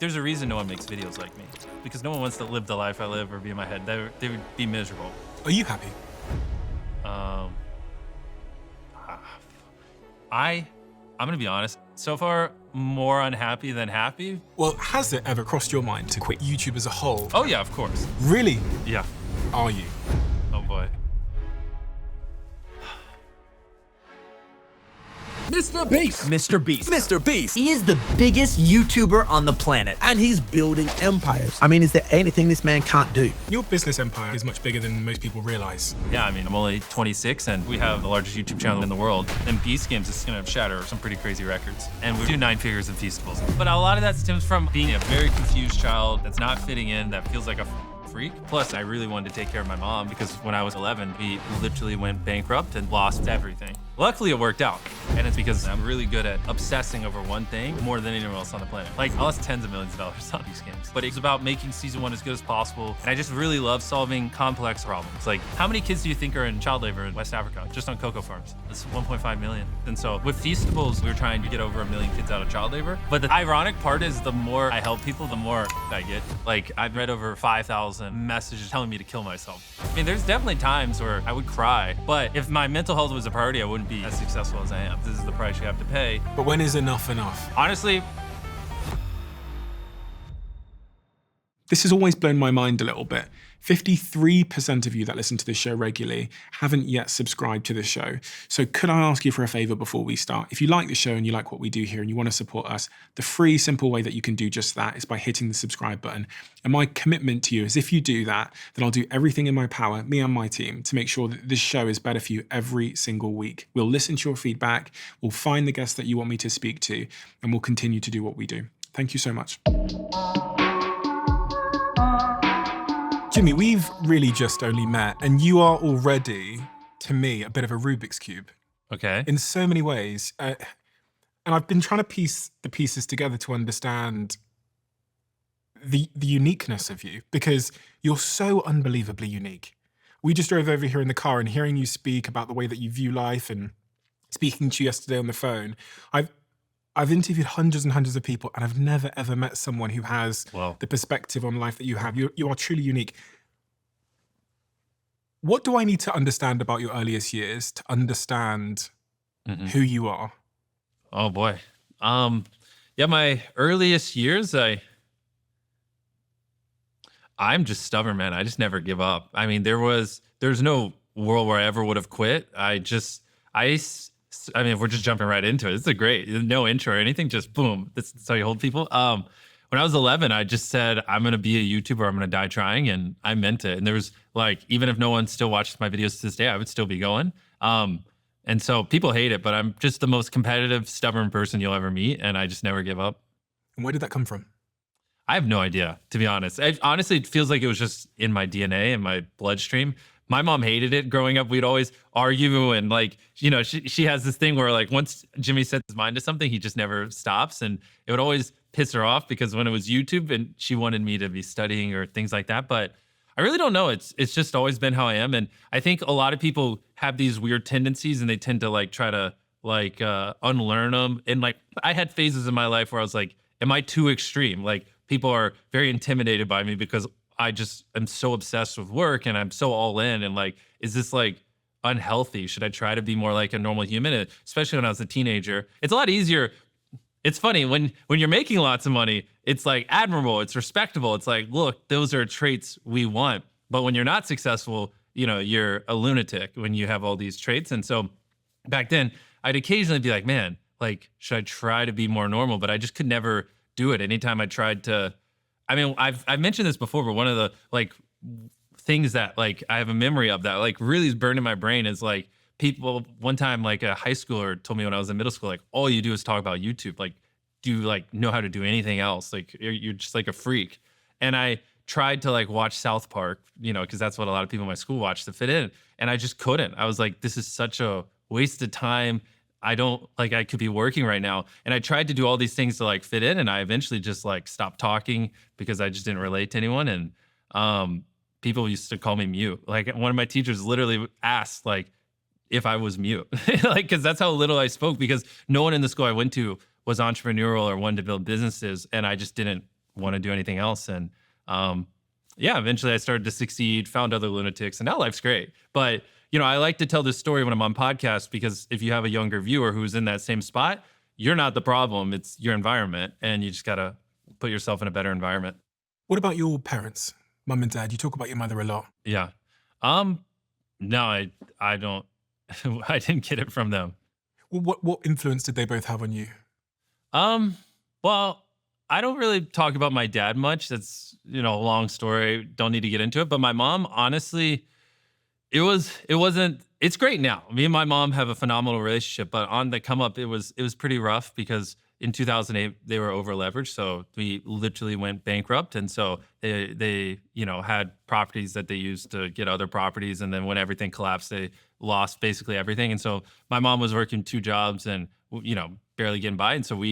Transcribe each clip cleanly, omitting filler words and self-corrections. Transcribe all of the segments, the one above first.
there's a reason no one makes videos like me, because no one wants to live the life I live or be in my head. They would be miserable. Are you happy? I'm gonna be honest. So far, more unhappy than happy. Well, has it ever crossed your mind to quit YouTube as a whole? Oh yeah, of course. Really? Yeah. Are you? Oh boy. MrBeast. MrBeast. MrBeast. He is the biggest YouTuber on the planet. And he's building empires. I mean, is there anything this man can't do? Your business empire is much bigger than most people realize. Yeah, I mean, I'm only 26 and we have the largest YouTube channel in the world. And Beast Games is gonna shatter some pretty crazy records. And we do 9 figures in Feastables. But a lot of that stems from being a very confused child that's not fitting in, that feels like a freak. Plus, I really wanted to take care of my mom because when I was 11, we literally went bankrupt and lost everything. Luckily, it worked out. And it's because I'm really good at obsessing over one thing more than anyone else on the planet. Like, I lost tens of millions of dollars on these games. But it's about making season 1 as good as possible. And I just really love solving complex problems. Like, how many kids do you think are in child labor in West Africa, just on cocoa farms? It's 1.5 million. And so with Feastables, we were trying to get over 1 million kids out of child labor. But the ironic part is the more I help people, the more I get. Like, I've read over 5,000 messages telling me to kill myself. I mean, there's definitely times where I would cry, but if my mental health was a priority, I wouldn't be as successful as I am. This is the price you have to pay. But when is enough enough? Honestly, this has always blown my mind a little bit. 53% of you that listen to this show regularly haven't yet subscribed to the show. So could I ask you for a favor before we start? If you like the show and you like what we do here and you want to support us, the free, simple way that you can do just that is by hitting the subscribe button. And my commitment to you is if you do that, then I'll do everything in my power, me and my team, to make sure that this show is better for you every single week. We'll listen to your feedback, we'll find the guests that you want me to speak to, and we'll continue to do what we do. Thank you so much. Jimmy, we've really just only met, and you are already, to me, a bit of a Rubik's Cube. okay. In so many ways. And I've been trying to piece the pieces together to understand the uniqueness of you, because you're so unbelievably unique. We just drove over here in the car, and hearing you speak about the way that you view life and speaking to you yesterday on the phone, I've interviewed hundreds and hundreds of people, and I've never, ever met someone who has the perspective on life that you have. You are truly unique. What do I need to understand about your earliest years to understand who you are? Oh boy. Yeah, my earliest years, I'm just stubborn, man. I just never give up. I mean, there's no world where I ever would have quit. I mean, if we're just jumping right into it, it's a great, no intro or anything, just boom. That's how you hold people. When I was 11, I just said, I'm going to be a YouTuber. I'm going to die trying. And I meant it. And there was like, even if no one still watches my videos to this day, I would still be going. And so people hate it, but I'm just the most competitive, stubborn person you'll ever meet. And I just never give up. And where did that come from? I have no idea, to be honest. Honestly, it feels like it was just in my DNA and my bloodstream. My mom hated it growing up. We'd always argue and like, you know, she has this thing where like once Jimmy sets his mind to something, he just never stops. And it would always piss her off because when it was YouTube and she wanted me to be studying or things like that. But I really don't know. It's just always been how I am. And I think a lot of people have these weird tendencies and they tend to like try to like unlearn them. And like I had phases in my life where I was like, am I too extreme? Like people are very intimidated by me because I just am so obsessed with work and I'm so all in, and like, is this like unhealthy? Should I try to be more like a normal human? Especially when I was a teenager. It's a lot easier. It's funny when you're making lots of money, it's like admirable, it's respectable. It's like, look, those are traits we want. But when you're not successful, you know, you're a lunatic when you have all these traits. And so back then I'd occasionally be like, man, like, should I try to be more normal? But I just could never do it. Anytime I tried to, I mean, I've mentioned this before, but one of the like things that like I have a memory of that like really is burned in my brain is like people one time like a high schooler told me when I was in middle school, like all you do is talk about YouTube. Like, do you like know how to do anything else? Like you're just like a freak. And I tried to like watch South Park, you know, because that's what a lot of people in my school watch to fit in. And I just couldn't. I was like, this is such a waste of time. I don't like, I could be working right now. And I tried to do all these things to like fit in. And I eventually just like stopped talking because I just didn't relate to anyone. And people used to call me mute. Like one of my teachers literally asked like if I was mute, like, cause that's how little I spoke because no one in the school I went to was entrepreneurial or wanted to build businesses. And I just didn't want to do anything else. And yeah, eventually I started to succeed, found other lunatics, and now life's great. But, I like to tell this story when I'm on podcasts, because if you have a younger viewer who's in that same spot, you're not the problem. It's your environment, and you just got to put yourself in a better environment. What about your parents, mum and dad? You talk about your mother a lot. Yeah. No, I don't, I didn't get it from them. Well, what influence did they both have on you? Well, I don't really talk about my dad much. That's, a long story. Don't need to get into it. But my mom, honestly, it's great now. Me and my mom have a phenomenal relationship, but on the come up, it was pretty rough, because in 2008, they were over leveraged. So we literally went bankrupt. And so they had properties that they used to get other properties. And then when everything collapsed, they lost basically everything. And so my mom was working 2 jobs and, barely getting by. And so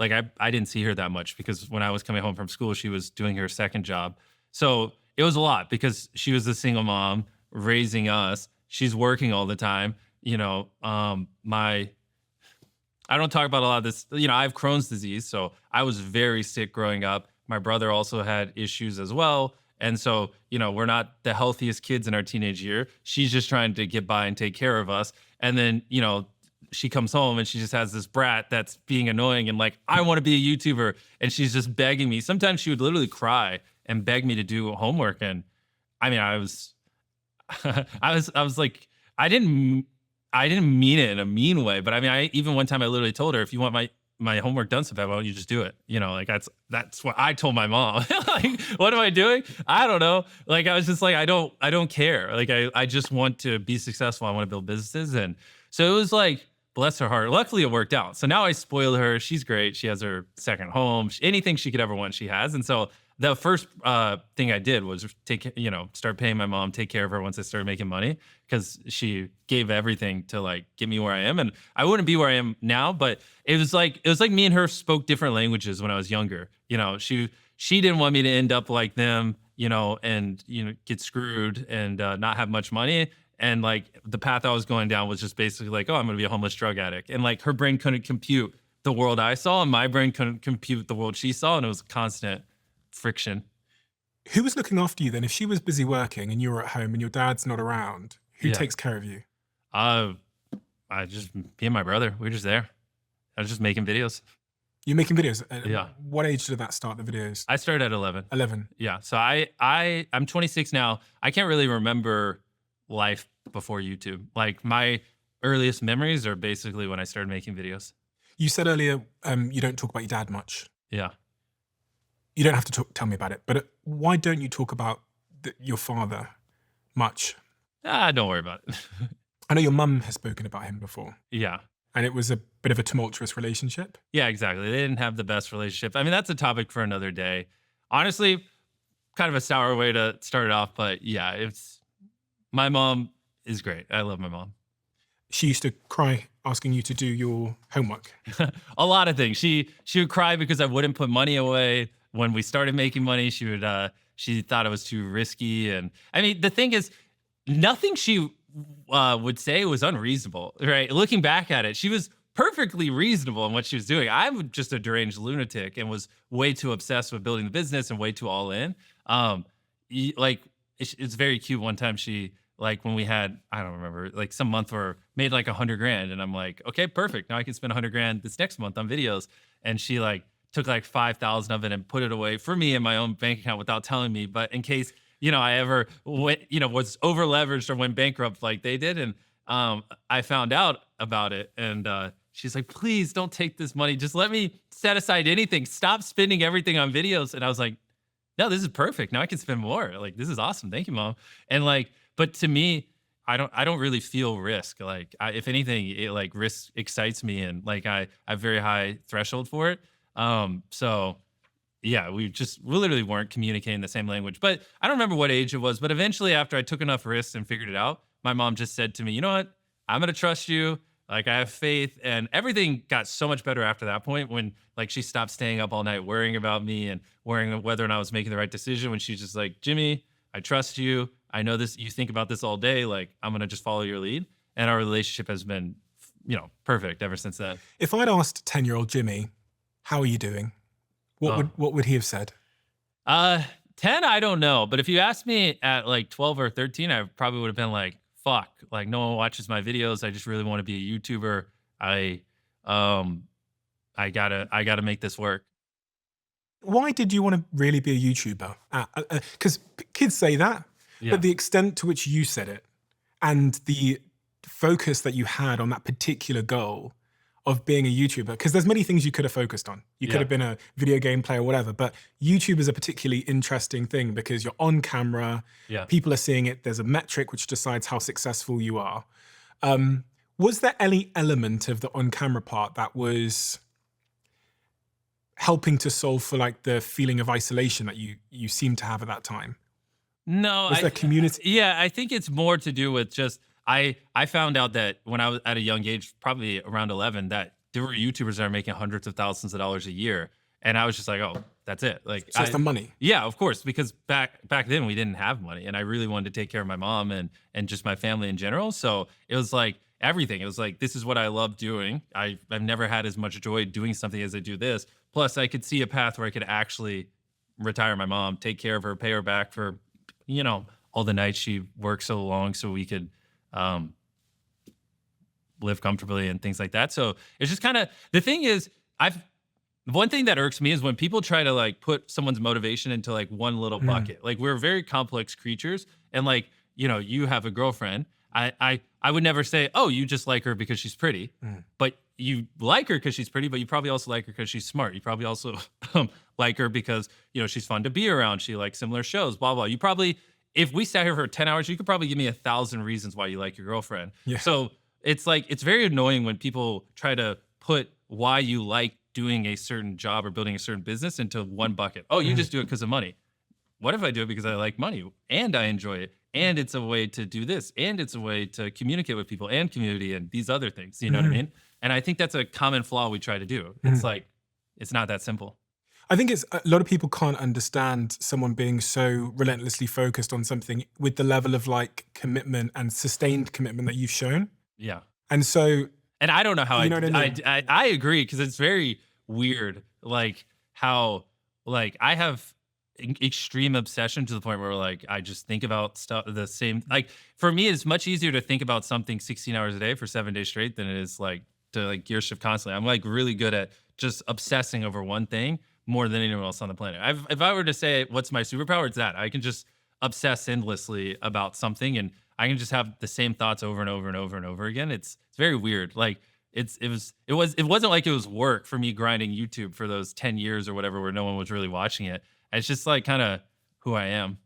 I didn't see her that much, because when I was coming home from school, she was doing her second job. So it was a lot, because she was a single mom raising us. She's working all the time. I don't talk about a lot of this. I have Crohn's disease, so I was very sick growing up. My brother also had issues as well. And so, we're not the healthiest kids in our teenage year. She's just trying to get by and take care of us. And then, she comes home and she just has this brat that's being annoying and like, I want to be a YouTuber. And she's just begging me. Sometimes she would literally cry and beg me to do homework. And I mean, I was like, I didn't mean it in a mean way, but I mean, even one time I literally told her, if you want my homework done so bad, why don't you just do it? That's what I told my mom. Like, what am I doing? I don't know. Like, I was just like, I don't care. Like, I just want to be successful. I want to build businesses. And so it was like, bless her heart. Luckily it worked out. So now I spoil her. She's great. She has her second home. Anything she could ever want, she has. And so the first thing I did was start paying my mom, take care of her once I started making money, because she gave everything to like get me where I am. And I wouldn't be where I am now, but it was like me and her spoke different languages when I was younger. She didn't want me to end up like them, and get screwed and not have much money. And like the path I was going down was just basically like, oh, I'm going to be a homeless drug addict. And like her brain couldn't compute the world I saw, and my brain couldn't compute the world she saw. And it was constant friction. Who was looking after you then? If she was busy working and you were at home and your dad's not around, who takes care of you? Me and my brother, we were just there. I was just making videos. You're making videos? Yeah. What age did that start, the videos? I started at 11. 11. Yeah. So I'm 26 now. I can't really remember life before YouTube. Like my earliest memories are basically when I started making videos. You said earlier you don't talk about your dad much. Yeah. You don't have to tell me about it, but why don't you talk about your father much? Don't worry about it. I know your mum has spoken about him before. Yeah. And it was a bit of a tumultuous relationship. Yeah, exactly. They didn't have the best relationship. I mean, that's a topic for another day. Honestly, kind of a sour way to start it off, but yeah, my mom is great. I love my mom. She used to cry asking you to do your homework. A lot of things. She would cry because I wouldn't put money away. When we started making money, she thought it was too risky. And I mean, the thing is, nothing she would say was unreasonable, right? Looking back at it, she was perfectly reasonable in what she was doing. I'm just a deranged lunatic and was way too obsessed with building the business and way too all in. It's very cute. One time she, like when we had, I don't remember, like some month where made like $100,000, and I'm like, okay, perfect. Now I can spend $100,000 this next month on videos. And she like took like 5,000 of it and put it away for me in my own bank account without telling me. But in case, I ever went, was over leveraged or went bankrupt like they did. And I found out about it. And she's like, please don't take this money. Just let me set aside anything. Stop spending everything on videos. And I was like, no, this is perfect. Now I can spend more. Like, this is awesome. Thank you, Mom. And like, but to me, I don't really feel risk. Like, if anything, it like risk excites me, and like I have very high threshold for it. So yeah, we literally weren't communicating the same language. But I don't remember what age it was. But eventually, after I took enough risks and figured it out, my mom just said to me, you know what? I'm gonna trust you. Like, I have faith. And everything got so much better after that point, when like she stopped staying up all night worrying about me and worrying whether or not I was making the right decision, when she's just like, Jimmy, I trust you. I know this, you think about this all day. Like, I'm going to just follow your lead. And our relationship has been, perfect ever since then. If I'd asked 10-year-old Jimmy, how are you doing? What would he have said? Uh, 10, I don't know. But if you asked me at like 12 or 13, I probably would have been like, fuck, like no one watches my videos. I just really want to be a YouTuber. I, um, I gotta make this work. Why did you want to really be a YouTuber? Because kids say that, Yeah. but the extent to which you said it and the focus that you had on that particular goal of being a YouTuber, because there's many things you could have focused on. You could Yeah. have been a video game player or whatever, but YouTube is a particularly interesting thing because you're on camera, Yeah. people are seeing it, there's a metric which decides how successful you are. Was there any element of the on-camera part that was helping to solve for like the feeling of isolation that you seem to have at that time? No, Was there community? Yeah, I think it's more to do with just I found out that when I was at a young age, probably around 11, that there were YouTubers that are making hundreds of thousands of dollars a year, and I was just like, oh, that's it. Like, So it's the money. yeah, of course, because back then we didn't have money, and I really wanted to take care of my mom and just my family in general. So it was like everything. It was like, this is what I love doing. I've never had as much joy doing something as I do this. Plus, I could see a path where I could actually retire my mom, take care of her, pay her back for, all the nights she worked so long, so we could live comfortably and things like that. So it's just kind of the thing is, one thing that irks me is when people try to like put someone's motivation into like one little bucket. Like, we're very complex creatures, and like, you have a girlfriend. I would never say, oh, you just like her because she's pretty, but you like her because she's pretty, but you probably also like her because she's smart. You probably also like her because, she's fun to be around. She likes similar shows, blah, blah. You probably, if we sat here for 10 hours, you could probably give me 1,000 reasons why you like your girlfriend. Yeah. So it's like, it's very annoying when people try to put why you like doing a certain job or building a certain business into one bucket. Oh, you just do it because of money. What if I do it because I like money and I enjoy it, and it's a way to do this, and it's a way to communicate with people and community and these other things, you know what I mean? And I think that's a common flaw we try to do. It's like, it's not that simple. I think it's a lot of people can't understand someone being so relentlessly focused on something with the level of like commitment and sustained commitment that you've shown. Yeah. And so, And I don't know how You know what I mean? I agree, because it's very weird, like how like I have extreme obsession to the point where like I just think about stuff the same. Like, for me, it's much easier to think about something 16 hours a day for 7 days straight than it is like to like gear shift constantly. I'm like really good at just obsessing over one thing more than anyone else on the planet. If I were to say what's my superpower, it's that I can just obsess endlessly about something, and I can just have the same thoughts over and over and over and over again. It's very weird. Like, it wasn't like it was work for me grinding YouTube for those 10 years or whatever where no one was really watching it. It's just like kind of who I am.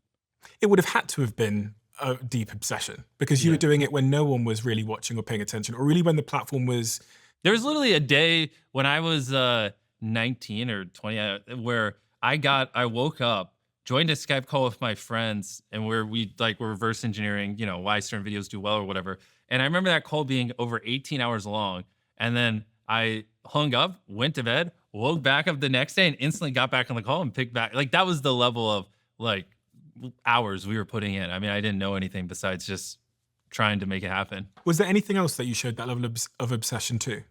it would have had to have been a deep obsession because you were doing it when no one was really watching or paying attention, or really when the platform was. There was literally a day when I was 19 or 20 where I woke up, joined a Skype call with my friends, and where we like were reverse engineering, why certain videos do well or whatever. And I remember that call being over 18 hours long. And then I hung up, went to bed, woke back up the next day, and instantly got back on the call and picked back. Like, that was the level of like hours we were putting in. I mean, I didn't know anything besides just trying to make it happen. Was there anything else that you showed that level of obsession to?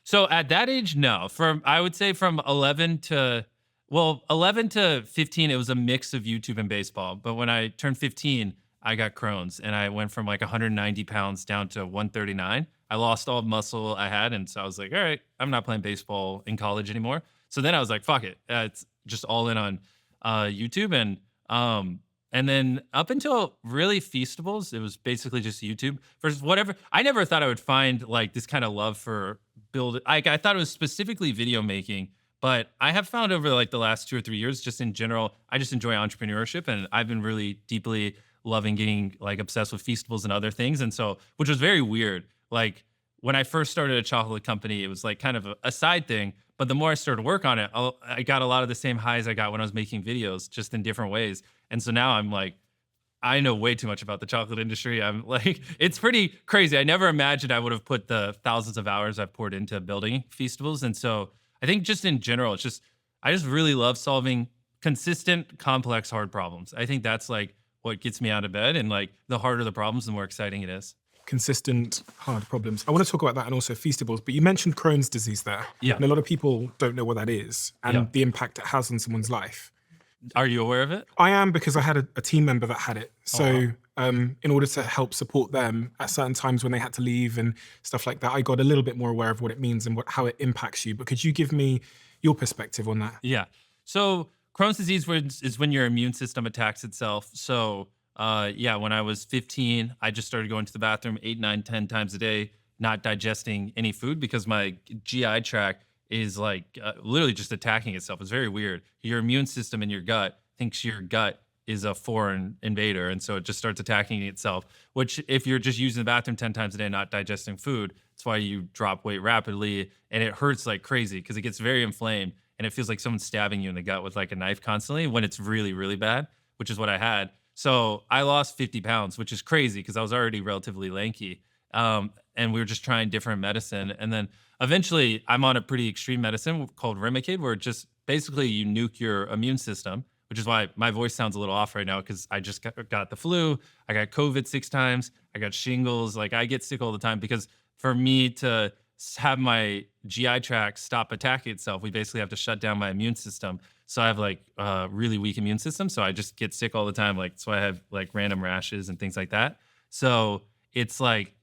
So at that age, no. I would say from 11 to 15, it was a mix of YouTube and baseball. But when I turned 15, I got Crohn's, and I went from like 190 pounds down to 139. I lost all the muscle I had, and so I was like, all right, I'm not playing baseball in college anymore. So then I was like, fuck it, it's just all in on YouTube, and then up until really Feastables, it was basically just YouTube. For whatever, I never thought I would find like this kind of love for I thought it was specifically video making, but I have found over like the last 2 or 3 years, just in general, I just enjoy entrepreneurship, and I've been really deeply loving getting like obsessed with Feastables and other things. And so, which was very weird. Like, when I first started a chocolate company, it was like kind of a side thing. But the more I started to work on it, I got a lot of the same highs I got when I was making videos, just in different ways. And so now I'm like, I know way too much about the chocolate industry. I'm like, it's pretty crazy. I never imagined I would have put the thousands of hours I've poured into building Feastables. And so I think just in general, I just really love solving consistent, complex, hard problems. I think that's like what gets me out of bed, and like the harder the problems, the more exciting it is. Consistent, hard problems. I want to talk about that and also Feastables, but you mentioned Crohn's disease there. Yeah. And a lot of people don't know what that is and the impact it has on someone's life. Are you aware of it? I am, because I had a team member that had it. So wow. in order to help support them at certain times when they had to leave and stuff like that, I got a little bit more aware of what it means and how it impacts you. But could you give me your perspective on that? Yeah. So Crohn's disease is when your immune system attacks itself. So yeah, when I was 15, I just started going to the bathroom 8, 9, 10 times a day, not digesting any food because my GI tract is like literally just attacking itself. It's very weird. Your immune system in your gut thinks your gut is a foreign invader. And so it just starts attacking itself, which if you're just using the bathroom 10 times a day, not digesting food, that's why you drop weight rapidly. And it hurts like crazy because it gets very inflamed and it feels like someone's stabbing you in the gut with like a knife constantly when it's really, really bad, which is what I had. So I lost 50 pounds, which is crazy because I was already relatively lanky. And we were just trying different medicine. And then eventually I'm on a pretty extreme medicine called Remicade, where it just basically you nuke your immune system, which is why my voice sounds a little off right now because I just got the flu. I got COVID 6 times. I got shingles. Like I get sick all the time because for me to have my GI tract stop attacking itself, we basically have to shut down my immune system. So I have like a really weak immune system. So I just get sick all the time. Like, so I have like random rashes and things like that. So it's like,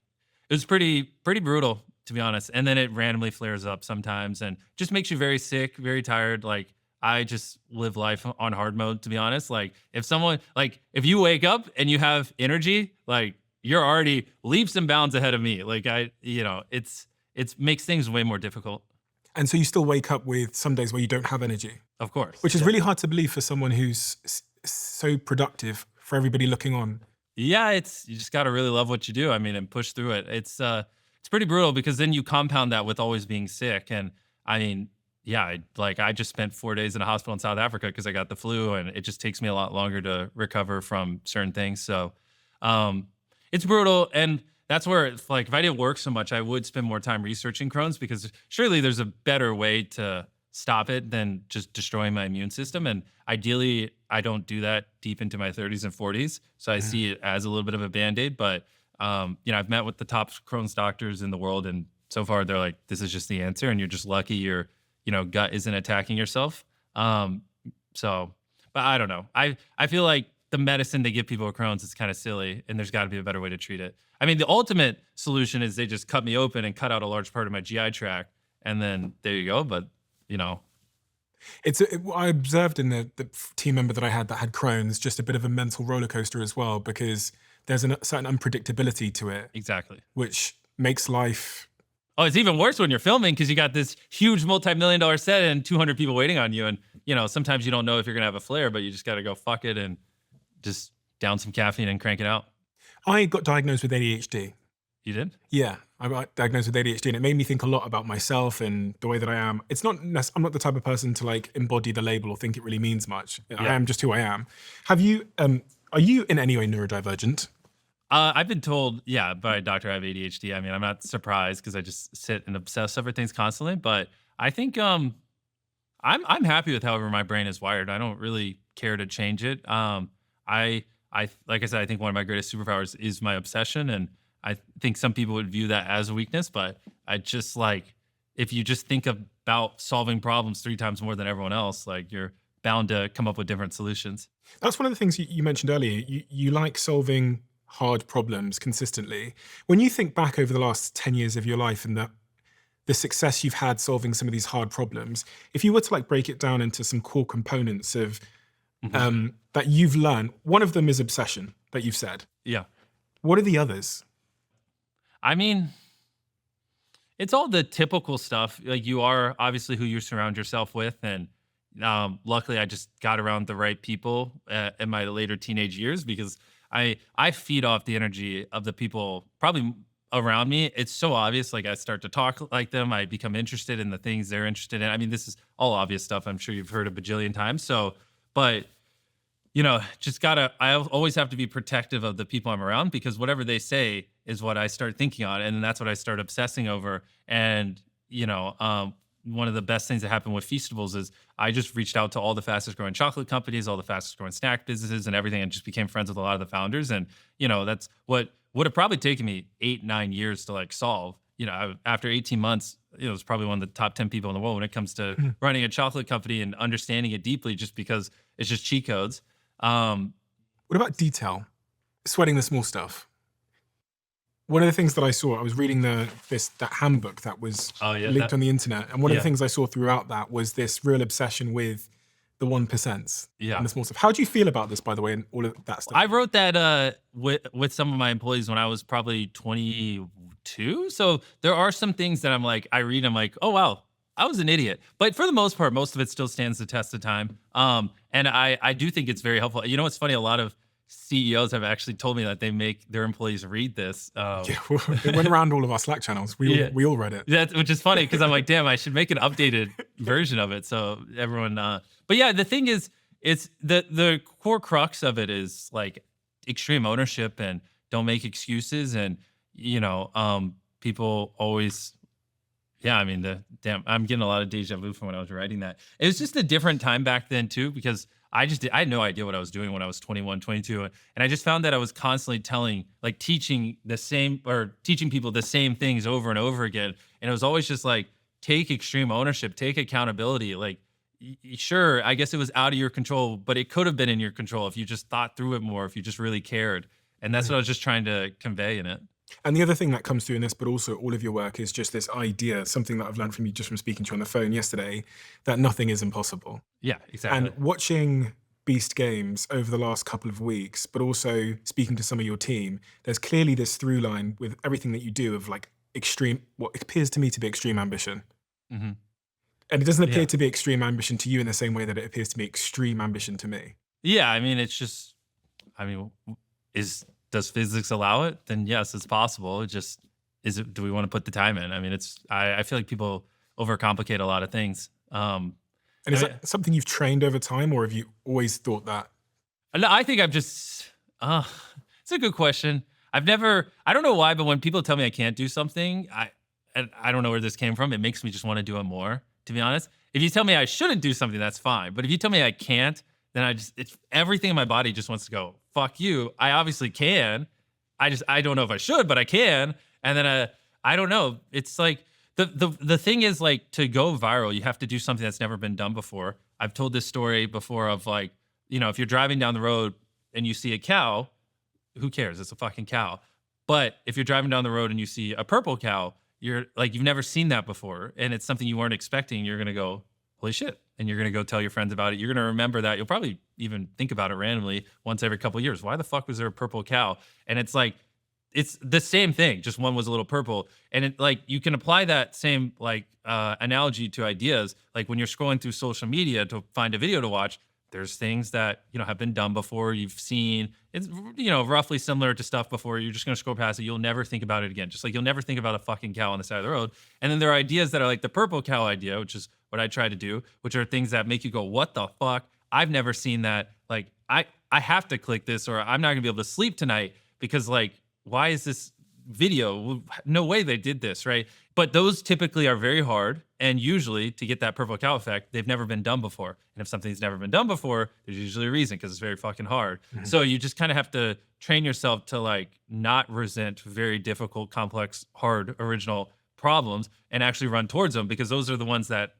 it was pretty brutal, to be honest. And then it randomly flares up sometimes and just makes you very sick, very tired. Like I just live life on hard mode, to be honest. Like if you wake up and you have energy, like you're already leaps and bounds ahead of me. Like it makes things way more difficult. And so you still wake up with some days where you don't have energy, Of course. which is really hard to believe for someone who's so productive, for everybody looking on. Yeah, you just got to really love what you do. I mean, and push through it. It's pretty brutal because then you compound that with always being sick. And I mean, yeah, I just spent 4 days in a hospital in South Africa because I got the flu, and it just takes me a lot longer to recover from certain things. So, it's brutal, and that's where it's like if I didn't work so much, I would spend more time researching Crohn's because surely there's a better way to stop it than just destroying my immune system. And ideally, I don't do that deep into my 30s and 40s. So I see it as a little bit of a Band-Aid. But, I've met with the top Crohn's doctors in the world. And so far, they're like, this is just the answer. And you're just lucky your, gut isn't attacking yourself. But I don't know. I feel like the medicine they give people with Crohn's is kind of silly. And there's got to be a better way to treat it. I mean, the ultimate solution is they just cut me open and cut out a large part of my GI tract. And then there you go. But I observed in the team member that I had that had Crohn's, just a bit of a mental roller coaster as well, because there's a certain unpredictability to it. Exactly. Which makes life. Oh, it's even worse when you're filming because you got this huge multi-million-dollar set and 200 people waiting on you. And, sometimes you don't know if you're going to have a flare, but you just got to go fuck it and just down some caffeine and crank it out. I got diagnosed with ADHD. You did? Yeah, I got diagnosed with ADHD, and it made me think a lot about myself and the way that I am. I'm not the type of person to like embody the label or think it really means much. Yeah. I am just who I am. Have you? Are you in any way neurodivergent? I've been told, yeah, by a doctor I have ADHD. I mean, I'm not surprised because I just sit and obsess over things constantly. But I think I'm happy with however my brain is wired. I don't really care to change it. I like I said, I think one of my greatest superpowers is my obsession, and I think some people would view that as a weakness, but I just like, if you just think about solving problems 3 times more than everyone else, like you're bound to come up with different solutions. That's one of the things you mentioned earlier. You like solving hard problems consistently. When you think back over the last 10 years of your life and the success you've had solving some of these hard problems, if you were to like break it down into some core components of that you've learned, one of them is obsession that you've said. Yeah. What are the others? I mean, it's all the typical stuff. Like you are obviously who you surround yourself with. And luckily I just got around the right people in my later teenage years because I feed off the energy of the people probably around me. It's so obvious. Like I start to talk like them. I become interested in the things they're interested in. I mean, this is all obvious stuff. I'm sure you've heard a bajillion times. So, but I always have to be protective of the people I'm around because whatever they say is what I start thinking on. And then that's what I start obsessing over. And, one of the best things that happened with Feastables is I just reached out to all the fastest growing chocolate companies, all the fastest growing snack businesses and everything, and just became friends with a lot of the founders. And, that's what would have probably taken me 8-9 years to like solve. After 18 months, it was probably one of the top 10 people in the world when it comes to running a chocolate company and understanding it deeply, just because It's just cheat codes. What about detail? Sweating the small stuff. One of the things that I saw, I was reading that handbook that was leaked on the internet, and one of the things I saw throughout that was this real obsession with the 1% and the small stuff. How do you feel about this, by the way, and all of that stuff? I wrote that with some of my employees when I was probably 22. So there are some things that I'm like, I read, I'm like, oh wow, I was an idiot. But for the most part, most of it still stands the test of time. And I do think it's very helpful. You know, what's funny, a lot of CEOs have actually told me that they make their employees read this. It went around all of our Slack channels. We all read it. Which is funny because I'm like, damn, I should make an updated version of it so everyone. But yeah, the thing is, it's the core crux of it is like extreme ownership and don't make excuses. And people always. Yeah, I mean, I'm getting a lot of deja vu from when I was writing that. It was just a different time back then too, because I had no idea what I was doing when I was 21, 22. And I just found that I was constantly teaching people the same things over and over again. And it was always just like, take extreme ownership, take accountability. Like, sure, I guess it was out of your control, but it could have been in your control if you just thought through it more, if you just really cared. And that's what I was just trying to convey in it. And the other thing that comes through in this, but also all of your work, is just this idea, something that I've learned from you just from speaking to you on the phone yesterday, that nothing is impossible. Yeah, exactly. And watching Beast Games over the last couple of weeks, but also speaking to some of your team, there's clearly this through line with everything that you do of like what appears to me to be extreme ambition. Mm-hmm. And it doesn't appear to be extreme ambition to you in the same way that it appears to be extreme ambition to me. Yeah, I mean, does physics allow it? Then yes, it's possible. It just do we want to put the time in? I mean, I feel like people overcomplicate a lot of things. And is that something you've trained over time, or have you always thought that? No, I think I've just, it's a good question. I don't know why, but when people tell me I can't do something, I don't know where this came from. It makes me just want to do it more, to be honest. If you tell me I shouldn't do something, that's fine. But if you tell me I can't, then everything in my body just wants to go, fuck you. I obviously can. I don't know if I should, but I can. And then I don't know. It's like the thing is, like, to go viral, you have to do something that's never been done before. I've told this story before of like, if you're driving down the road and you see a cow, who cares? It's a fucking cow. But if you're driving down the road and you see a purple cow, you're like, you've never seen that before. And it's something you weren't expecting. You're going to go, holy shit. And you're going to go tell your friends about it. You're going to remember that. You'll probably even think about it randomly once every couple of years. Why the fuck was there a purple cow? And it's like, it's the same thing. Just one was a little purple. And it, like, you can apply that same analogy to ideas. Like when you're scrolling through social media to find a video to watch, there's things that, have been done before, you've seen. It's, roughly similar to stuff before. You're just going to scroll past it. You'll never think about it again. Just like you'll never think about a fucking cow on the side of the road. And then there are ideas that are like the purple cow idea, which is what I try to do, which are things that make you go, what the fuck? I've never seen that. Like, I have to click this, or I'm not going to be able to sleep tonight because, like, why is this video? No way they did this, right? But those typically are very hard. And usually, to get that purple cow effect, they've never been done before. And if something's never been done before, there's usually a reason, because it's very fucking hard. Mm-hmm. So you just kind of have to train yourself to, like, not resent very difficult, complex, hard, original problems and actually run towards them, because those are the ones that,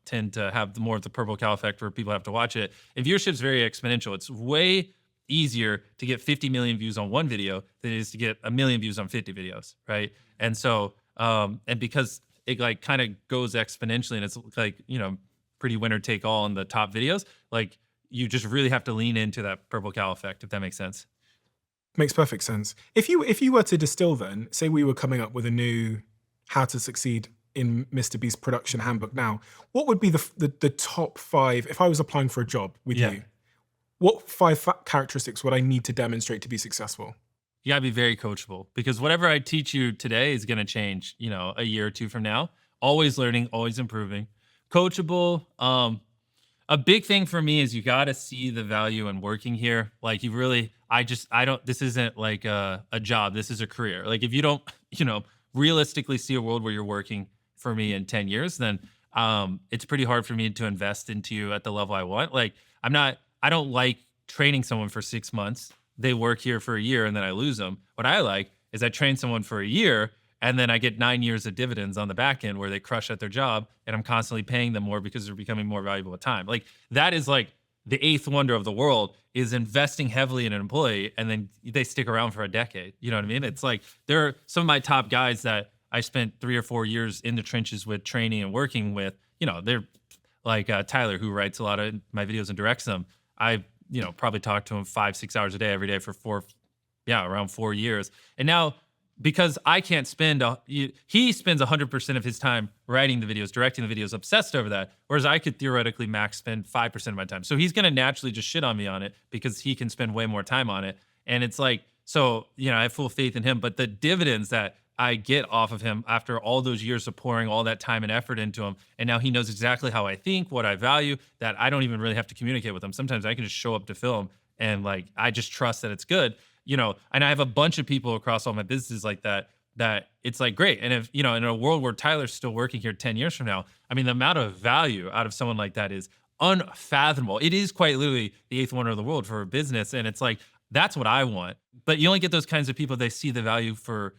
tend to have more of the purple cow effect where people have to watch it. And viewership's very exponential. It's way easier to get 50 million views on one video than it is to get 1 million views on 50 videos, right? And so, and because it, like, kind of goes exponentially, and it's like, pretty winner take all on the top videos, like, you just really have to lean into that purple cow effect, if that makes sense. Makes perfect sense. If you were to distill, then, say we were coming up with a new How to Succeed in MrBeast production handbook now, what would be the top 5, if I was applying for a job with you, what 5 characteristics would I need to demonstrate to be successful? You gotta be very coachable, because whatever I teach you today is gonna change, a year or two from now. Always learning, always improving. Coachable. A big thing for me is you gotta see the value in working here. Like, this isn't like a job. This is a career. Like, if you don't, realistically see a world where you're working for me in 10 years, then it's pretty hard for me to invest into you at the level I want. Like, I don't like training someone for 6 months. They work here for a year and then I lose them. What I like is I train someone for a year and then I get 9 years of dividends on the back end where they crush at their job and I'm constantly paying them more because they're becoming more valuable with time. Like, that is, like, the eighth wonder of the world is investing heavily in an employee and then they stick around for a decade. You know what I mean? It's like there are some of my top guys that I spent 3 or 4 years in the trenches with, training and working with. You know, they're like Tyler, who writes a lot of my videos and directs them. I, probably talk to him 5-6 hours a day every day for around 4 years. And now, because I can't spend, he spends 100% of his time writing the videos, directing the videos, obsessed over that. Whereas I could theoretically max spend 5% of my time. So he's going to naturally just shit on me on it because he can spend way more time on it. And it's like, so, I have full faith in him, but the dividends that I get off of him after all those years of pouring all that time and effort into him, and now he knows exactly how I think, what I value, that I don't even really have to communicate with him. Sometimes I can just show up to film and like, I just trust that it's good. And I have a bunch of people across all my businesses like that it's like great. And if, in a world where Tyler's still working here 10 years from now, I mean, the amount of value out of someone like that is unfathomable. It is quite literally the eighth wonder of the world for a business. And it's like, that's what I want. But you only get those kinds of people, they see the value for,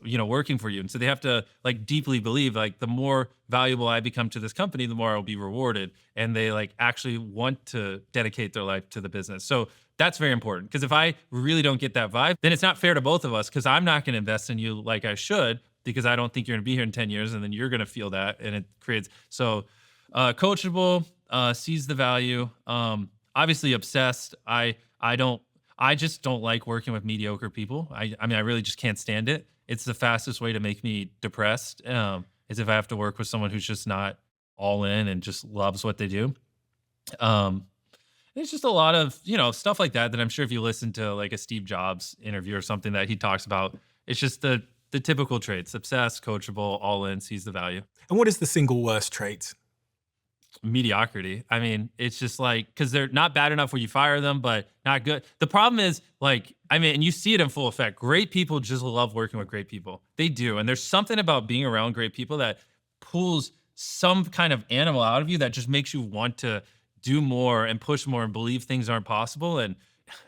working for you. And so they have to like deeply believe like the more valuable I become to this company, the more I'll be rewarded. And they like actually want to dedicate their life to the business. So that's very important, because if I really don't get that vibe, then it's not fair to both of us, because I'm not going to invest in you like I should, because I don't think you're going to be here in 10 years, and then you're going to feel that, and it creates, coachable, sees the value, obviously obsessed. I just don't like working with mediocre people. I mean, I really just can't stand it. It's the fastest way to make me depressed, is if I have to work with someone who's just not all in and just loves what they do. There's just a lot of, stuff like that I'm sure if you listen to like a Steve Jobs interview or something that he talks about, it's just the typical traits: obsessed, coachable, all in, sees the value. And what is the single worst trait? Mediocrity. I mean, it's just like, because they're not bad enough where you fire them, but not good. The problem is like, I mean, and you see it in full effect. Great people just love working with great people. They do. And there's something about being around great people that pulls some kind of animal out of you that just makes you want to do more and push more and believe things aren't possible. And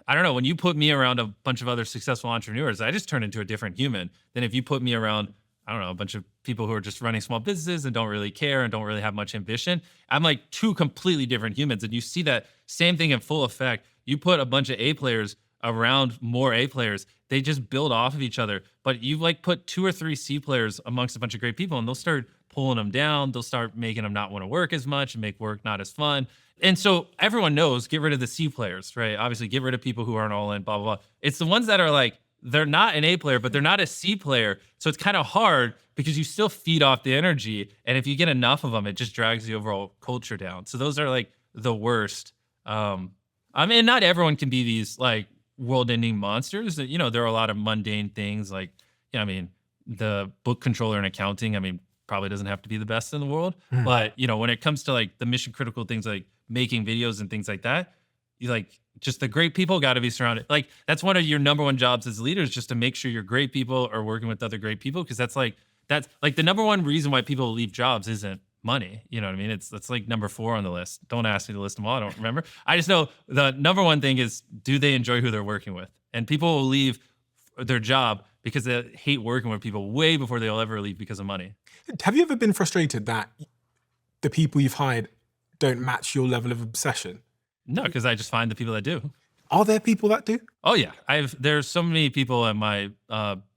I don't know, when you put me around a bunch of other successful entrepreneurs, I just turn into a different human than if you put me around, I don't know, a bunch of people who are just running small businesses and don't really care and don't really have much ambition. I'm like two completely different humans. And you see that same thing in full effect. You put a bunch of A players around more A players, they just build off of each other. But you like put 2 or 3 C players amongst a bunch of great people, and they'll start pulling them down. They'll start making them not want to work as much and make work not as fun. And so everyone knows, get rid of the C players, right? Obviously, get rid of people who aren't all in, blah, blah, blah. It's the ones that are like, they're not an A player, but they're not a C player. So it's kind of hard because you still feed off the energy. And if you get enough of them, it just drags the overall culture down. So those are like the worst. I mean, not everyone can be these like world-ending monsters. There are a lot of mundane things like, I mean, the book controller in accounting, I mean, probably doesn't have to be the best in the world. But, when it comes to like the mission critical things like making videos and things like that, you like just the great people got to be surrounded. Like that's one of your number one jobs as leaders, just to make sure your great people are working with other great people. Cause that's like the number one reason why people leave jobs isn't money. You know what I mean? That's like number 4 on the list. Don't ask me to list them all. I don't remember. I just know the number one thing is, do they enjoy who they're working with? And people will leave their job because they hate working with people way before they'll ever leave because of money. Have you ever been frustrated that the people you've hired don't match your level of obsession? No, because I just find the people that do. Are there people that do? Oh yeah, there's so many people in my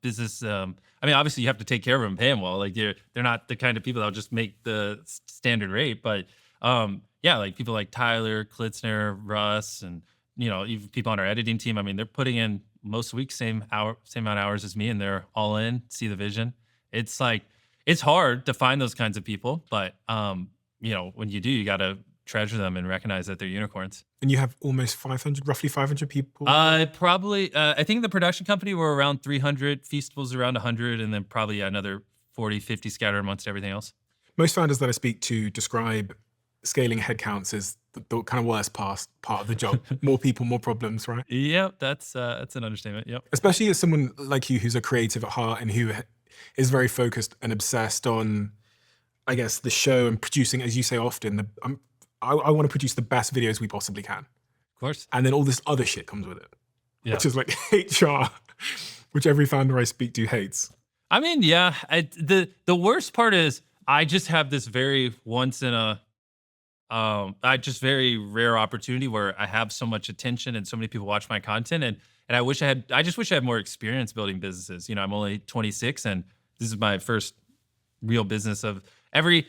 business. I mean, obviously you have to take care of them, pay them well. Like they're not the kind of people that'll just make the standard rate. But yeah, like people like Tyler, Klitzner, Russ, and even people on our editing team. I mean, they're putting in most weeks same amount of hours as me, and they're all in, see the vision. It's like it's hard to find those kinds of people, but when you do, you got to treasure them and recognize that they're unicorns. And you have almost roughly 500 people? Probably, I think the production company were around 300, Feastables around 100, and then probably another 40, 50 scattered amongst everything else. Most founders that I speak to describe scaling headcounts as the kind of worst part of the job. More people, more problems, right? Yep, that's an understatement, yep. Especially as someone like you who's a creative at heart and who is very focused and obsessed on, I guess, the show and producing, as you say often, I want to produce the best videos we possibly can. Of course. And then all this other shit comes with it, yeah. Which is like HR, which every founder I speak to hates. I mean, yeah, the worst part is I just have this very once in a I just very rare opportunity where I have so much attention and so many people watch my content, and I just wish I had more experience building businesses. You know, I'm only 26, and this is my first real business. Of every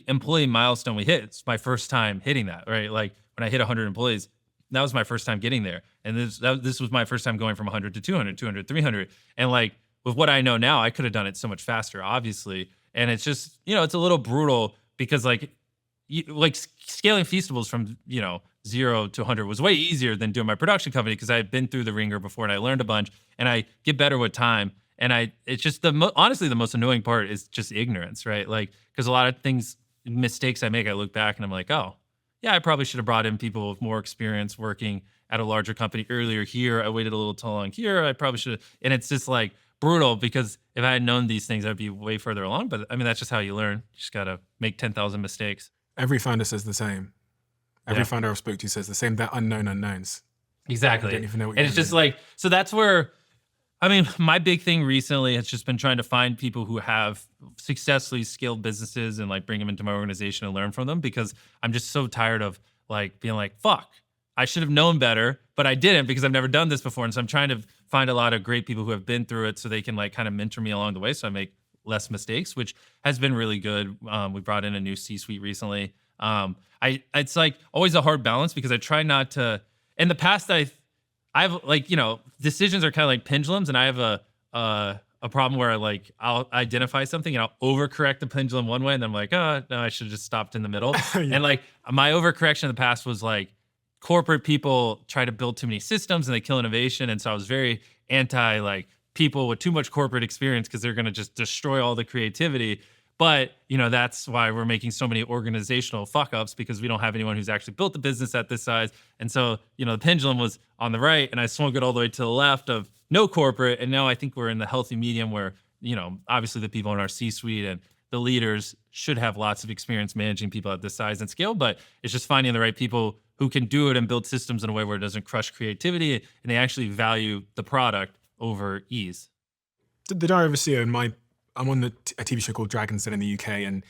employee milestone we hit, it's my first time hitting that, right? Like when I hit 100 employees, that was my first time getting there. And this was my first time going from 100 to 200, 200, 300. And like with what I know now, I could have done it so much faster, obviously. And it's just, you know, it's a little brutal because like scaling Feastables from, you know, 0 to 100 was way easier than doing my production company because I had been through the ringer before and I learned a bunch and I get better with time. And it's just honestly, the most annoying part is just ignorance, right? Like, because a lot of mistakes I make, I look back and I'm like, oh, yeah, I probably should have brought in people with more experience working at a larger company earlier here. I waited a little too long here. I probably should have. And it's just like brutal because if I had known these things, I'd be way further along. But I mean, that's just how you learn. You just got to make 10,000 mistakes. Every founder says the same. Every founder I've spoke to says the same. They're unknown unknowns. Exactly. I don't even know what and it's just like, so that's where, I mean, my big thing recently has just been trying to find people who have successfully scaled businesses and like bring them into my organization and learn from them because I'm just so tired of like being like, fuck, I should have known better, but I didn't because I've never done this before. And so I'm trying to find a lot of great people who have been through it so they can like kind of mentor me along the way so I make less mistakes, which has been really good. We brought in a new C-suite recently. It's like always a hard balance because I try not to, in the past I've like, you know, decisions are kind of like pendulums and I have a problem where I'll identify something and I'll overcorrect the pendulum one way and then I'm like, oh, no, I should have just stopped in the middle. And like my overcorrection in the past was like corporate people try to build too many systems and they kill innovation. And so I was very anti like people with too much corporate experience because they're going to just destroy all the creativity. But, you know, that's why we're making so many organizational fuck ups because we don't have anyone who's actually built the business at this size. And so, you know, the pendulum was on the right and I swung it all the way to the left of no corporate. And now I think we're in the healthy medium where, you know, obviously the people in our C-suite and the leaders should have lots of experience managing people at this size and scale. But it's just finding the right people who can do it and build systems in a way where it doesn't crush creativity and they actually value the product over ease. The Diary of a CEO I'm on a TV show called Dragon's Den in the UK, and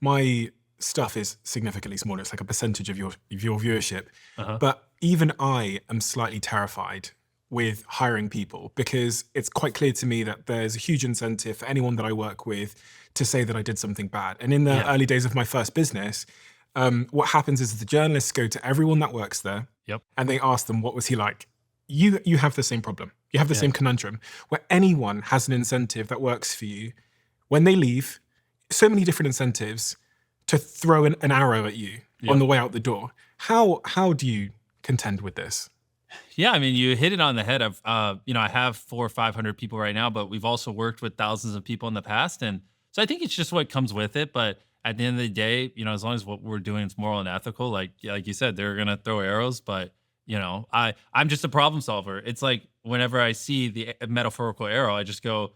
my stuff is significantly smaller. It's like a percentage of your viewership. But even I am slightly terrified with hiring people because it's quite clear to me that there's a huge incentive for anyone that I work with to say that I did something bad. And in the early days of my first business, what happens is the journalists go to everyone that works there and they ask them, what was he like? You have the same problem. You have the same conundrum where anyone has an incentive that works for you. When they leave, so many different incentives to throw an arrow at you on the way out the door. How do you contend with this? Yeah, I mean, you hit it on the head. You know, I have 400 or 500 people right now, but we've also worked with thousands of people in the past. And so I think it's just what comes with it. But at the end of the day, you know, as long as what we're doing is moral and ethical, like you said, they're going to throw arrows, but you know, I'm just a problem solver. It's like whenever I see the metaphorical arrow, I just go,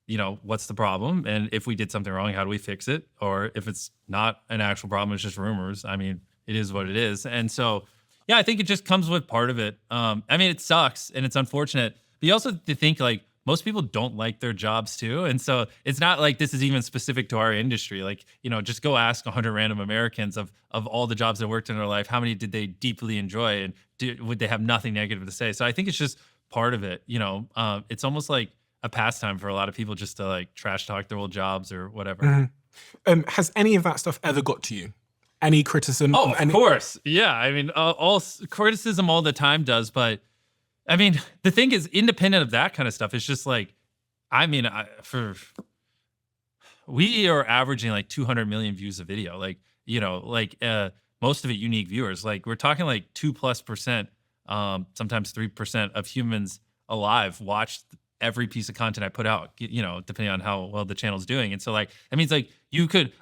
you know, what's the problem? And if we did something wrong, how do we fix it? Or if it's not an actual problem, it's just rumors. I mean, it is what it is. And so, yeah, I think it just comes with part of it. I mean, it sucks and it's unfortunate, but you also have to think like most people don't like their jobs too. And so it's not like this is even specific to our industry. Like, you know, just go ask 100 random Americans of all the jobs they worked in their life, how many did they deeply enjoy and would they have nothing negative to say? So I think it's just part of it. You know, it's almost like a pastime for a lot of people just to like trash talk their old jobs or whatever. Has any of that stuff ever got to you? Any criticism? Oh, of course. Yeah. I mean, all criticism all the time does, but I mean, the thing is, independent of that kind of stuff, it's just like, I mean, we are averaging like 200 million views a video. Like, you know, like most of it unique viewers. Like we're talking like 2+%, sometimes 3% of humans alive watch every piece of content I put out, you know, depending on how well the channel's doing. And so like, that means like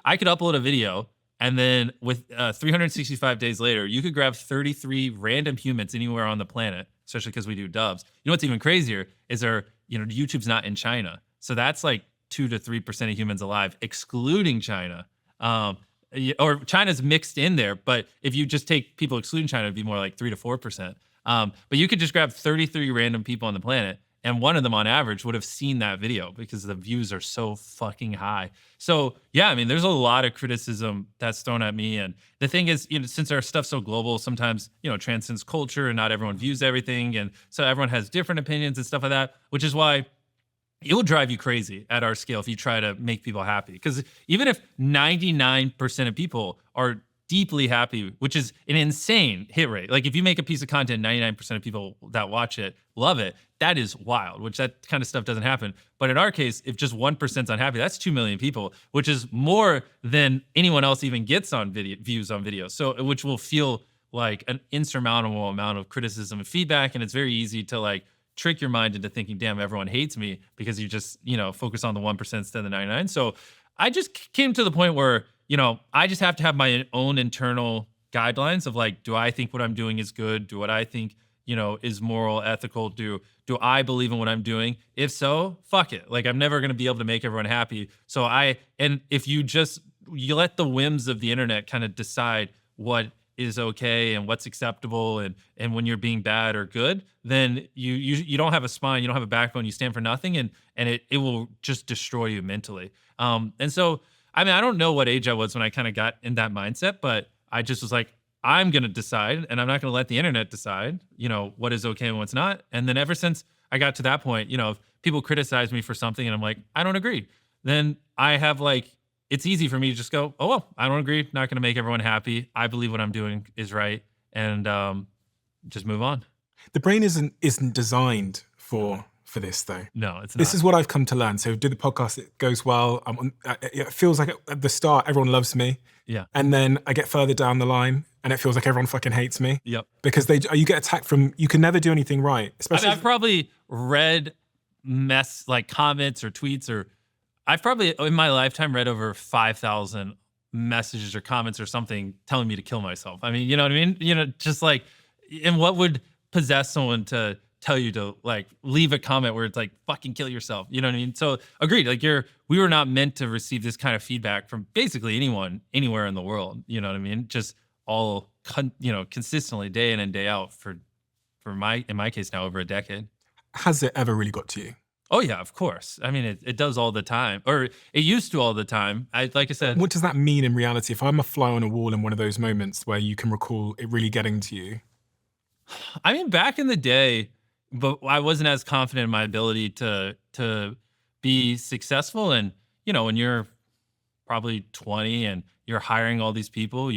I could upload a video and then with 365 days later, you could grab 33 random humans anywhere on the planet, especially because we do dubs. You know what's even crazier is YouTube's not in China. So that's like 2 to 3% of humans alive, excluding China. Or China's mixed in there, but if you just take people excluding China, it'd be more like 3 to 4%. But you could just grab 33 random people on the planet and one of them on average would have seen that video because the views are so fucking high. So yeah, I mean, there's a lot of criticism that's thrown at me. And the thing is, since our stuff's so global, sometimes, transcends culture and not everyone views everything. And so everyone has different opinions and stuff like that, which is why it will drive you crazy at our scale if you try to make people happy. Because even if 99% of people are deeply happy, which is an insane hit rate. Like if you make a piece of content, 99% of people that watch it love it. That is wild, which that kind of stuff doesn't happen. But in our case, if just 1% is unhappy, that's 2 million people, which is more than anyone else even gets on video views on video. So which will feel like an insurmountable amount of criticism and feedback. And it's very easy to like trick your mind into thinking, damn, everyone hates me, because you just, focus on the 1% instead of the 99. So I just came to the point where, I just have to have my own internal guidelines of like, do I think what I'm doing is good? Do what I think, is moral, ethical? Do I believe in what I'm doing? If so, fuck it. Like I'm never going to be able to make everyone happy. So and if you let the whims of the internet kind of decide what is okay and what's acceptable and when you're being bad or good, then you don't have a spine, you don't have a backbone, you stand for nothing, and it will just destroy you mentally. And so I mean, I don't know what age I was when I kind of got in that mindset, but I just was like, I'm going to decide, and I'm not going to let the internet decide, what is okay and what's not. And then ever since I got to that point, if people criticize me for something and I'm like, I don't agree, then I have like, it's easy for me to just go, oh, well, I don't agree. Not going to make everyone happy. I believe what I'm doing is right. And just move on. The brain isn't designed for this though. No, it's not. This is what I've come to learn. So do the podcast, it goes well. It feels like at the start, everyone loves me. Yeah. And then I get further down the line and it feels like everyone fucking hates me. Yep. Because you get attacked you can never do anything right. Especially I've probably read like comments or tweets, or I've probably in my lifetime read over 5,000 messages or comments or something telling me to kill myself. I mean, you know what I mean? Just like, and what would possess someone to tell you to like leave a comment where it's like fucking kill yourself? You know what I mean? So agreed. Like we were not meant to receive this kind of feedback from basically anyone, anywhere in the world. You know what I mean? Just all consistently day in and day out for in my case now over a decade. Has it ever really got to you? Oh yeah, of course. I mean, it does all the time, or it used to all the time. Like I said. What does that mean in reality? If I'm a fly on a wall in one of those moments where you can recall it really getting to you? I mean, back in the day, but I wasn't as confident in my ability to be successful. And, when you're probably 20 and you're hiring all these people,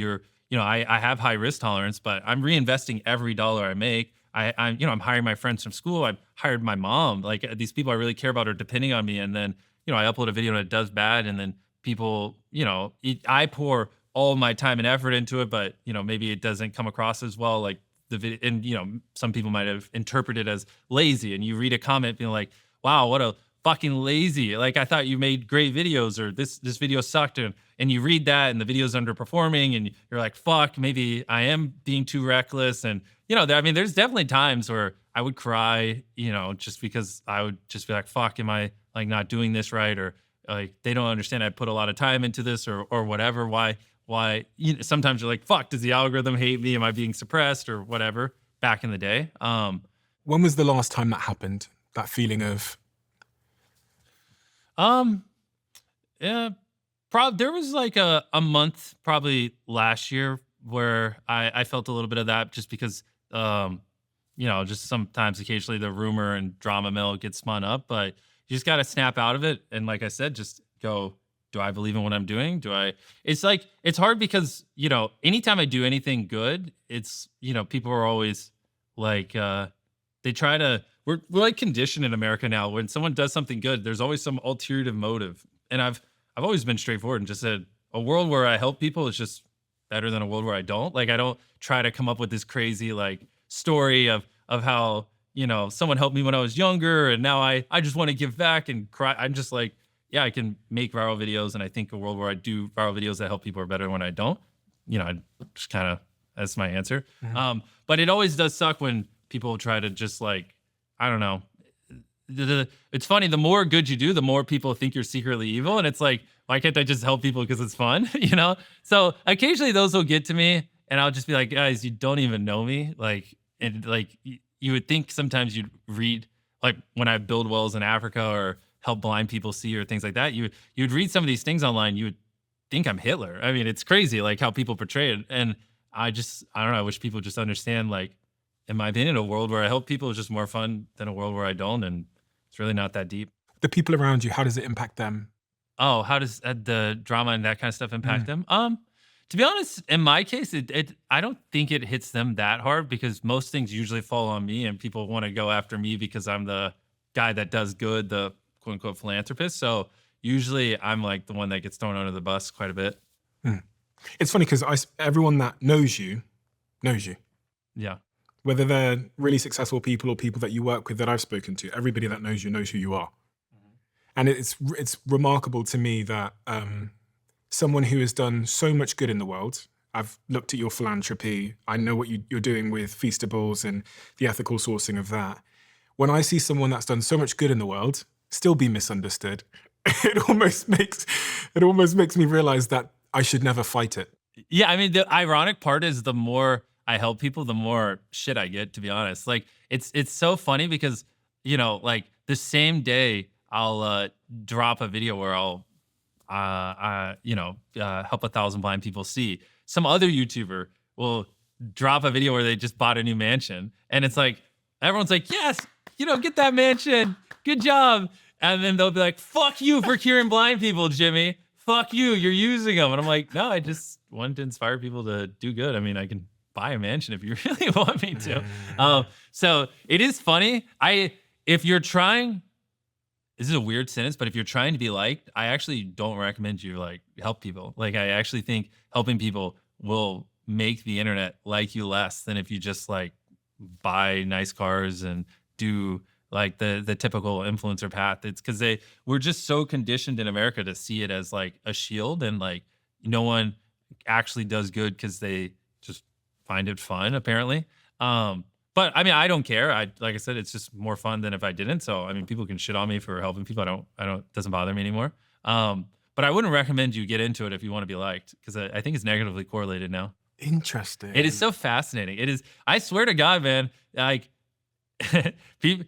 I have high risk tolerance, but I'm reinvesting every dollar I make. I'm hiring my friends from school. I've hired my mom. Like these people I really care about are depending on me. And then, I upload a video and it does bad. And then people, I pour all my time and effort into it, but, maybe it doesn't come across as well. Like the video, and, some people might have interpreted it as lazy. And you read a comment being like, wow, what a fucking lazy. Like I thought you made great videos, or this video sucked. And you read that and the video's underperforming and you're like, fuck, maybe I am being too reckless. And, I mean, there's definitely times where I would cry, just because I would just be like, fuck, am I like not doing this right? Or like, they don't understand I put a lot of time into this or whatever. Why, sometimes you're like, fuck, does the algorithm hate me? Am I being suppressed or whatever back in the day? When was the last time that happened? That feeling of, yeah, there was like a month probably last year where I felt a little bit of that, just because, just sometimes occasionally the rumor and drama mill gets spun up, but you just got to snap out of it. And like I said, just go, do I believe in what I'm doing? It's like, it's hard because, anytime I do anything good, it's, people are always like, they try to, we're like conditioned in America now. When someone does something good, there's always some ulterior motive. And I've always been straightforward and just said, a world where I help people is just better than a world where I don't. Like, I don't try to come up with this crazy like story of how, someone helped me when I was younger and now I just want to give back and cry. I'm just like, yeah, I can make viral videos, and I think a world where I do viral videos that help people are better when I don't. I just kind of, that's my answer. Mm-hmm. But it always does suck when people try to just like, I don't know. It's funny, the more good you do, the more people think you're secretly evil. And it's like, why can't I just help people because it's fun? So occasionally those will get to me and I'll just be like, guys, you don't even know me. Like, and like you would think sometimes you'd read like when I build wells in Africa or help blind people see or things like that, you'd read some of these things online, you would think I'm Hitler. I mean, it's crazy like how people portray it. And I don't know, I wish people just understand, like, in my opinion, a world where I help people is just more fun than a world where I don't. And it's really not that deep. The people around you, how does it impact them? Oh, how does the drama and that kind of stuff impact them? To be honest, in my case, I don't think it hits them that hard because most things usually fall on me and people want to go after me because I'm the guy that does good, the quote unquote philanthropist. So usually I'm like the one that gets thrown under the bus quite a bit. It's funny because everyone that knows you. Yeah. Whether they're really successful people or people that you work with that I've spoken to, everybody that knows you knows who you are. And it's remarkable to me that someone who has done so much good in the world, I've looked at your philanthropy, I know what you're doing with Feastables and the ethical sourcing of that. When I see someone that's done so much good in the world still be misunderstood, it almost makes me realize that I should never fight it. Yeah, I mean, the ironic part is the more I help people, the more shit I get, to be honest. Like, it's so funny because, you know, like the same day I'll drop a video where I'll, help 1,000 blind people see. Some other YouTuber will drop a video where they just bought a new mansion. And it's like, everyone's like, yes, get that mansion. Good job. And then they'll be like, fuck you for curing blind people, Jimmy. Fuck you, you're using them. And I'm like, no, I just wanted to inspire people to do good. I mean, I can buy a mansion if you really want me to. So it is funny. If you're trying, this is a weird sentence, but if you're trying to be liked, I actually don't recommend you like help people. Like, I actually think helping people will make the internet like you less than if you just like buy nice cars and do like the typical influencer path. It's because we're just so conditioned in America to see it as like a shield, and like no one actually does good because they just find it fun, apparently. But I mean, I don't care. Like I said, it's just more fun than if I didn't. So I mean, people can shit on me for helping people. I don't. It doesn't bother me anymore. But I wouldn't recommend you get into it if you want to be liked, because I think it's negatively correlated now. Interesting. It is so fascinating. It is. I swear to God, man. Like, people,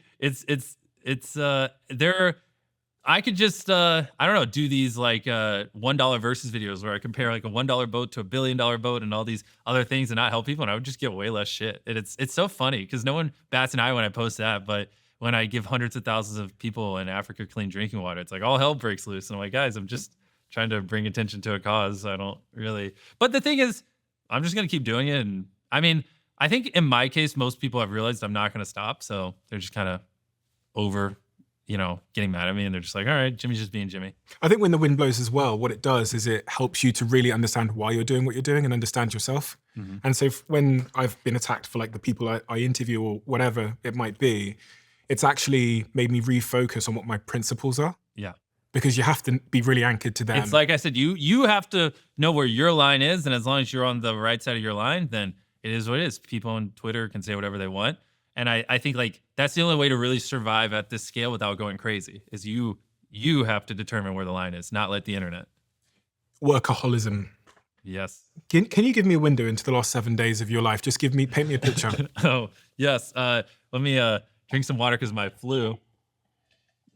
I could just I don't know, do these like $1 versus videos where I compare like a $1 boat to a $1 billion boat and all these other things and not help people, and I would just get way less shit. And it's so funny because no one bats an eye when I post that, but when I give hundreds of thousands of people in Africa clean drinking water, it's like all hell breaks loose. And I'm like, guys, I'm just trying to bring attention to a cause. I don't really. But the thing is, I'm just gonna keep doing it. And I mean, I think in my case, most people have realized I'm not gonna stop, so they're just kind of over, getting mad at me, and they're just like, all right, Jimmy's just being Jimmy. I think when the wind blows as well, what it does is it helps you to really understand why you're doing what you're doing and understand yourself. Mm-hmm. And so when I've been attacked for like the people I interview or whatever it might be, it's actually made me refocus on what my principles are. Yeah. Because you have to be really anchored to them. It's like I said, you have to know where your line is, and as long as you're on the right side of your line, then it is what it is. People on Twitter can say whatever they want. And I think like that's the only way to really survive at this scale without going crazy, is you have to determine where the line is, not let the internet. Workaholism. Yes. Can you give me a window into the last 7 days of your life? Just paint me a picture. Oh, yes. Let me drink some water because of my flu.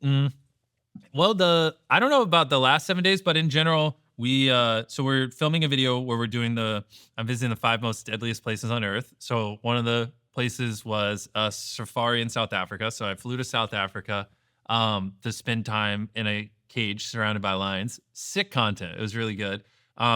Well, I don't know about the last 7 days, but in general, so we're filming a video where I'm visiting the 5 most deadliest places on Earth. So one of the places was a safari in South Africa. So I flew to South Africa to spend time in a cage surrounded by lions. Sick content. It was really good,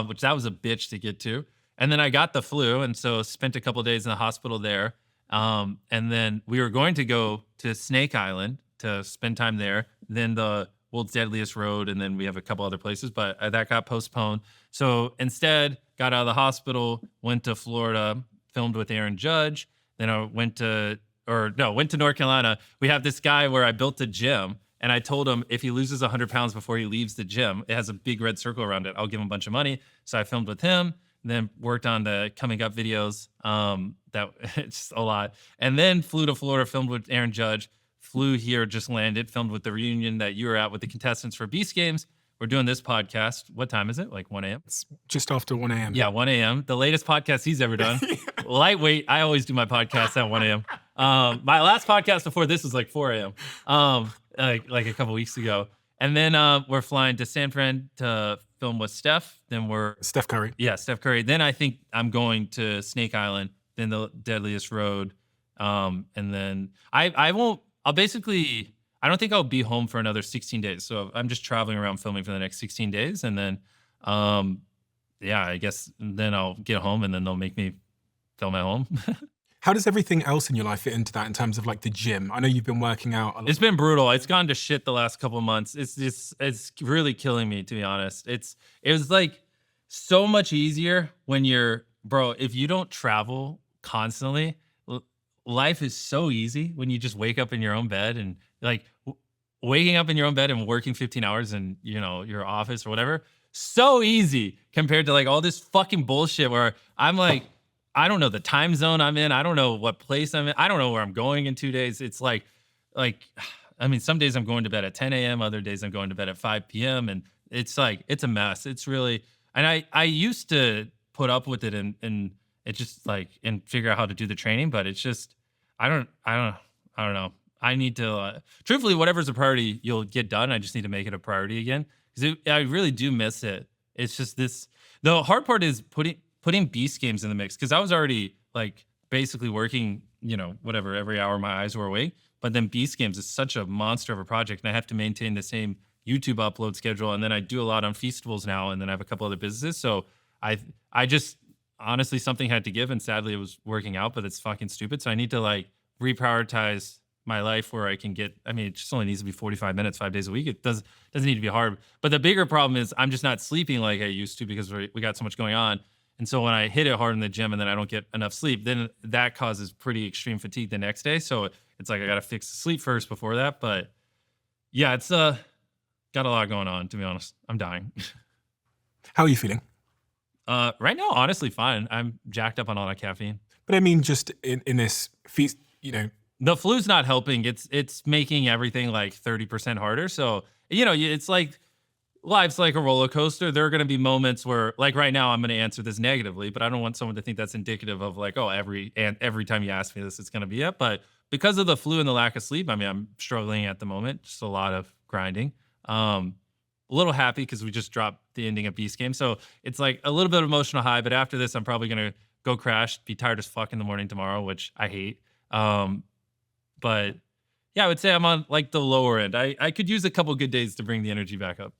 which that was a bitch to get to. And then I got the flu, and so spent a couple of days in the hospital there. And then we were going to go to Snake Island to spend time there. Then the world's deadliest road, and then we have a couple other places, but that got postponed. So instead, got out of the hospital, went to Florida, filmed with Aaron Judge. Then I went to North Carolina. We have this guy where I built a gym, and I told him if he loses 100 pounds before he leaves the gym, it has a big red circle around it, I'll give him a bunch of money. So I filmed with him, and then worked on the coming up videos. That it's a lot. And then flew to Florida, filmed with Aaron Judge. Flew here, just landed, filmed with the reunion that you were at with the contestants for Beast Games. We're doing this podcast. What time is it? Like 1 a.m.? It's just after 1 a.m. Yeah, 1 a.m. The latest podcast he's ever done. Lightweight. I always do my podcast at 1 a.m. My last podcast before this was like 4 a.m. Like a couple weeks ago. And then we're flying to San Fran to film with Steph. Then Steph Curry. Yeah, Steph Curry. Then I think I'm going to Snake Island, then the Deadliest Road. And then I won't, I don't think I'll be home for another 16 days. So I'm just traveling around filming for the next 16 days. And then, yeah, I guess then I'll get home and then they'll make me film at home. How does everything else in your life fit into that in terms of like the gym? I know you've been working out a lot. It's been brutal. It's gone to shit the last couple of months. It's really killing me, to be honest. It was like so much easier when if you don't travel constantly, life is so easy when you just wake up in your own bed and like waking up in your own bed and working 15 hours in, your office or whatever. So easy compared to like all this fucking bullshit where I'm like, I don't know the time zone I'm in. I don't know what place I'm in. I don't know where I'm going in 2 days. It's like, I mean, some days I'm going to bed at 10 a.m. Other days I'm going to bed at 5 p.m. And it's like, it's a mess. It's really, and I used to put up with it and it just like, and figure out how to do the training, but it's just, I don't know. I need to, truthfully, whatever's a priority, you'll get done. I just need to make it a priority again. Because I really do miss it. It's just the hard part is putting Beast games in the mix, because I was already like basically working, whatever, every hour my eyes were awake. But then Beast games is such a monster of a project, and I have to maintain the same YouTube upload schedule. And then I do a lot on Feastables now, and then I have a couple other businesses. So I just honestly, something had to give, and sadly it was working out, but it's fucking stupid. So I need to like reprioritize my life where I can it just only needs to be 45 minutes, 5 days a week. It doesn't need to be hard. But the bigger problem is I'm just not sleeping like I used to because we got so much going on. And so when I hit it hard in the gym and then I don't get enough sleep, then that causes pretty extreme fatigue the next day. So it's like I got to fix the sleep first before that. But yeah, it's got a lot going on, to be honest. I'm dying. How are you feeling? Right now, honestly, fine. I'm jacked up on all that caffeine. But I mean, just in this feast, The flu's not helping. It's making everything like 30% harder. So, it's like life's like a roller coaster. There are going to be moments where, like right now, I'm going to answer this negatively, but I don't want someone to think that's indicative of like, oh, every time you ask me this, it's going to be it. But because of the flu and the lack of sleep, I mean, I'm struggling at the moment. Just a lot of grinding. A little happy because we just dropped the ending of Beast Game. So it's like a little bit of emotional high, but after this, I'm probably going to go crash, be tired as fuck in the morning tomorrow, which I hate. But yeah, I would say I'm on like the lower end. I could use a couple good days to bring the energy back up.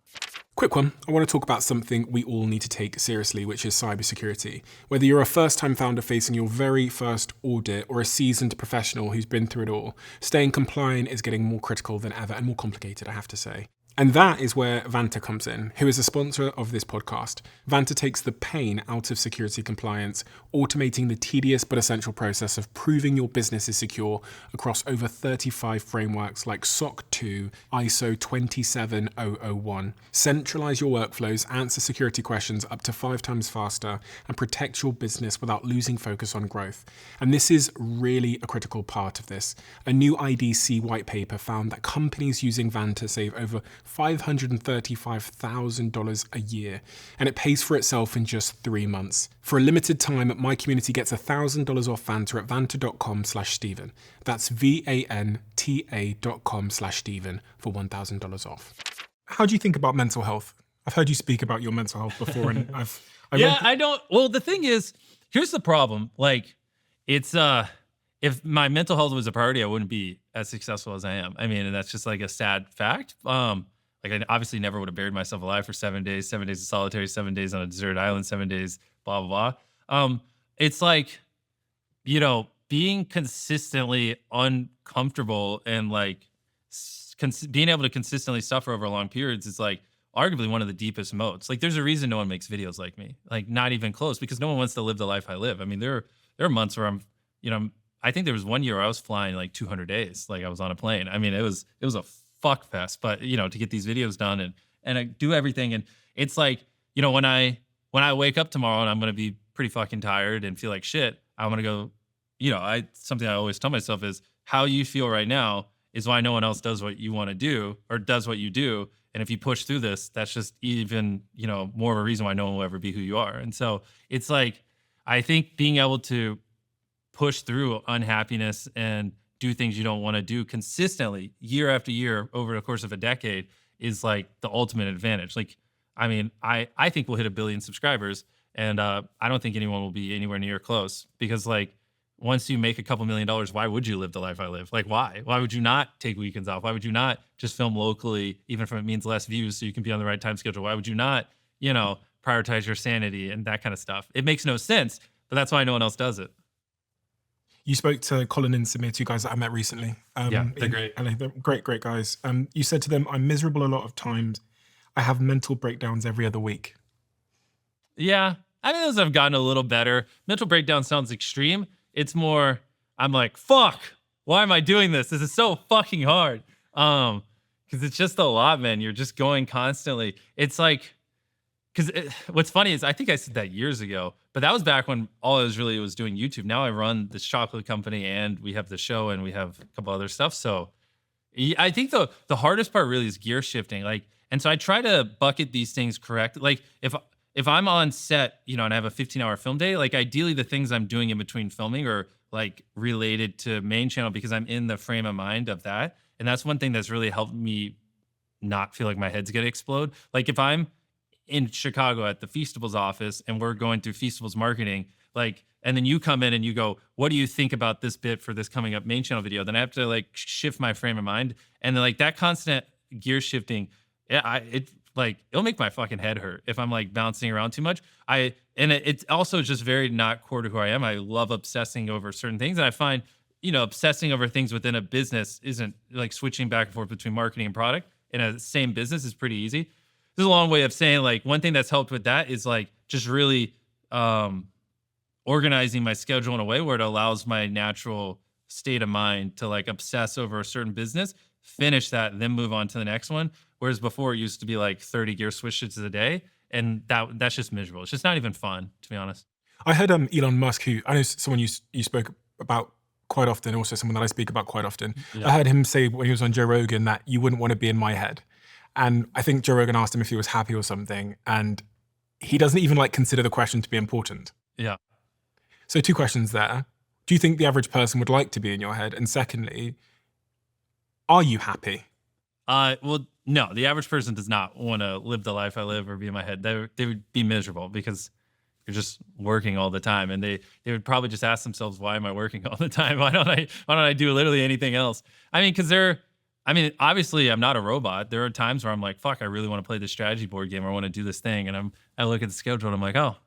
Quick one. I want to talk about something we all need to take seriously, which is cybersecurity. Whether you're a first-time founder facing your very first audit or a seasoned professional who's been through it all, staying compliant is getting more critical than ever and more complicated, I have to say. And that is where Vanta comes in, who is a sponsor of this podcast. Vanta takes the pain out of security compliance, automating the tedious but essential process of proving your business is secure across over 35 frameworks like SOC 2, ISO 27001. Centralize your workflows, answer security questions up to 5 times faster, and protect your business without losing focus on growth. And this is really a critical part of this. A new IDC white paper found that companies using Vanta save over $535,000 a year, and it pays for itself in just 3 months. For a limited time, my community gets $1,000 off Vanta at vanta.com/Stephen. That's VANTA.com/Stephen for $1,000 off. How do you think about mental health? I've heard you speak about your mental health before, and I don't. Well, the thing is, here's the problem. Like, it's if my mental health was a priority, I wouldn't be as successful as I am. I mean, and that's just like a sad fact. Like I obviously never would have buried myself alive for 7 days, 7 days of solitary, 7 days on a deserted island, 7 days, blah, blah, blah. It's like, being consistently uncomfortable and like being able to consistently suffer over long periods is like arguably one of the deepest modes. Like there's a reason no one makes videos like me, like not even close, because no one wants to live the life I live. I mean, there are months where I think there was 1 year where I was flying like 200 days. Like I was on a plane. I mean, it was a fuck fest, but to get these videos done and I do everything. And it's like, when I wake up tomorrow and I'm going to be pretty fucking tired and feel like shit, I'm going to go, something I always tell myself is how you feel right now is why no one else does what you want to do or does what you do. And if you push through this, that's just even, more of a reason why no one will ever be who you are. And so it's like, I think being able to push through unhappiness and do things you don't want to do consistently year after year over the course of a decade is like the ultimate advantage. Like, I mean, I think we'll hit 1 billion subscribers, and I don't think anyone will be anywhere near close, because like once you make a couple $1 million, why would you live the life I live? Like, why? Why would you not take weekends off? Why would you not just film locally, even if it means less views, so you can be on the right time schedule? Why would you not, prioritize your sanity and that kind of stuff? It makes no sense, but that's why no one else does it. You spoke to Colin and Samir, 2 guys that I met recently. Yeah, they're great. And they're great guys. You said to them, I'm miserable a lot of times. I have mental breakdowns every other week. Yeah, I mean, those have gotten a little better. Mental breakdown sounds extreme. It's more, I'm like, fuck, why am I doing this? This is so fucking hard. Because it's just a lot, man. You're just going constantly. It's like, what's funny is I think I said that years ago, but that was back when all I was doing YouTube. Now I run this chocolate company, and we have the show, and we have a couple other stuff. So I think the hardest part really is gear shifting. Like, and so I try to bucket these things correct. Like if I'm on set, and I have a 15-hour film day, like ideally the things I'm doing in between filming are like related to main channel, because I'm in the frame of mind of that. And that's one thing that's really helped me not feel like my head's gonna explode. Like if I'm in Chicago at the Feastables office and we're going through Feastables marketing, like, and then you come in and you go, what do you think about this bit for this coming up main channel video? Then I have to like shift my frame of mind. And then like that constant gear shifting, it'll make my fucking head hurt if I'm like bouncing around too much. It's also just very not core to who I am. I love obsessing over certain things. And I find, obsessing over things within a business isn't like switching back and forth between marketing and product in a same business is pretty easy. This is a long way of saying like one thing that's helped with that is like just really organizing my schedule in a way where it allows my natural state of mind to like obsess over a certain business, finish that, and then move on to the next one. Whereas before it used to be like 30 gear switches a day, and that's just miserable. It's just not even fun, to be honest. I heard Elon Musk, who I know someone you spoke about quite often, also someone that I speak about quite often. Yeah. I heard him say when he was on Joe Rogan that you wouldn't want to be in my head. And I think Joe Rogan asked him if he was happy or something, and he doesn't even like consider the question to be important. Yeah. So 2 questions there. Do you think the average person would like to be in your head? And secondly, are you happy? Well, no, the average person does not want to live the life I live or be in my head. They would be miserable because you're just working all the time, and they would probably just ask themselves, why am I working all the time? Why don't I do literally anything else? I mean, because obviously I'm not a robot. There are times where I'm like, fuck, I really want to play this strategy board game, or I want to do this thing. And I look at the schedule and I'm like, oh,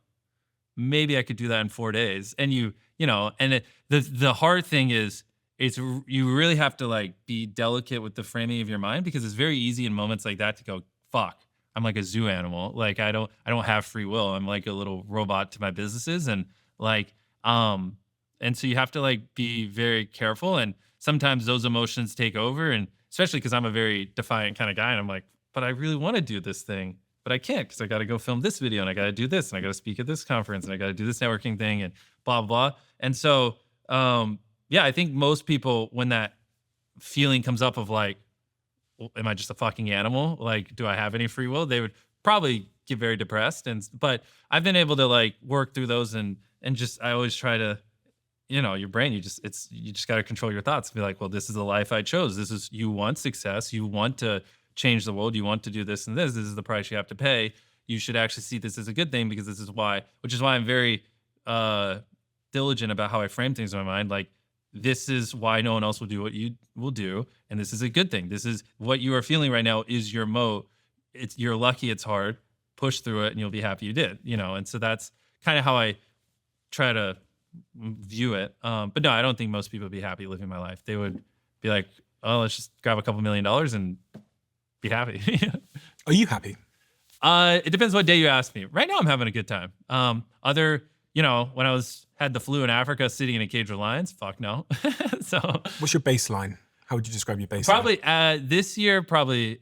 maybe I could do that in 4 days. And the hard thing is, you really have to like be delicate with the framing of your mind, because it's very easy in moments like that to go, fuck, I'm like a zoo animal. Like I don't have free will. I'm like a little robot to my businesses. And like, and so you have to like be very careful. And sometimes those emotions take over, and especially because I'm a very defiant kind of guy, and I'm like, but I really want to do this thing, but I can't, because I got to go film this video, and I got to do this, and I got to speak at this conference, and I got to do this networking thing, and blah, blah, blah. And so, yeah, I think most people, when that feeling comes up of like, am I just a fucking animal? Like, do I have any free will? They would probably get very depressed. But I've been able to like work through those, and just, I always try to, your brain, you just got to control your thoughts. Be like, well, this is the life I chose. You want success. You want to change the world. You want to do this and this. This is the price you have to pay. You should actually see this as a good thing, because this is why, which is why I'm very diligent about how I frame things in my mind. Like, this is why no one else will do what you will do. And this is a good thing. This is what you are feeling right now is your moat. You're lucky it's hard. Push through it and you'll be happy you did, And so that's kind of how I try to view it. But no, I don't think most people would be happy living my life. They would be like, oh, let's just grab a couple $1 million and be happy. Are you happy? It depends what day you ask me. Right now I'm having a good time. When I had the flu in Africa sitting in a cage with lions, fuck no. So what's your baseline? How would you describe your baseline? Probably this year,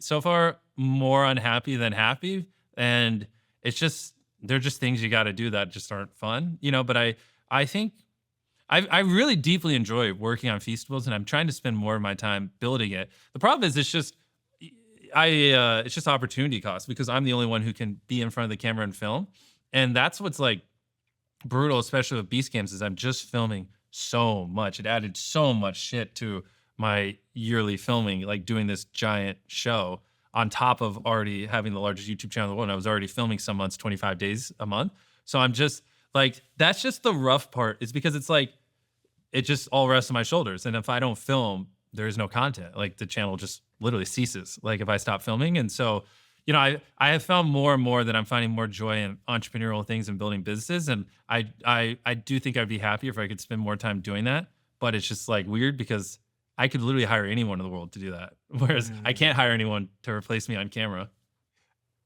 so far more unhappy than happy. And they're just things you got to do that just aren't fun, but I think I really deeply enjoy working on Feastables, and I'm trying to spend more of my time building it. The problem is it's just opportunity cost, because I'm the only one who can be in front of the camera and film. And that's what's like brutal, especially with Beast Games, is I'm just filming so much. It added so much shit to my yearly filming, like doing this giant show on top of already having the largest YouTube channel in the world. And I was already filming some months, 25 days a month. So I'm just like, that's just the rough part, is because it's like, it just all rests on my shoulders. And if I don't film, there is no content. Like the channel just literally ceases, like if I stop filming. And so, you know, I have found more and more that I'm finding more joy in entrepreneurial things and building businesses. And I do think I'd be happier if I could spend more time doing that. But it's just like weird because I could literally hire anyone in the world to do that. Whereas I can't hire anyone to replace me on camera.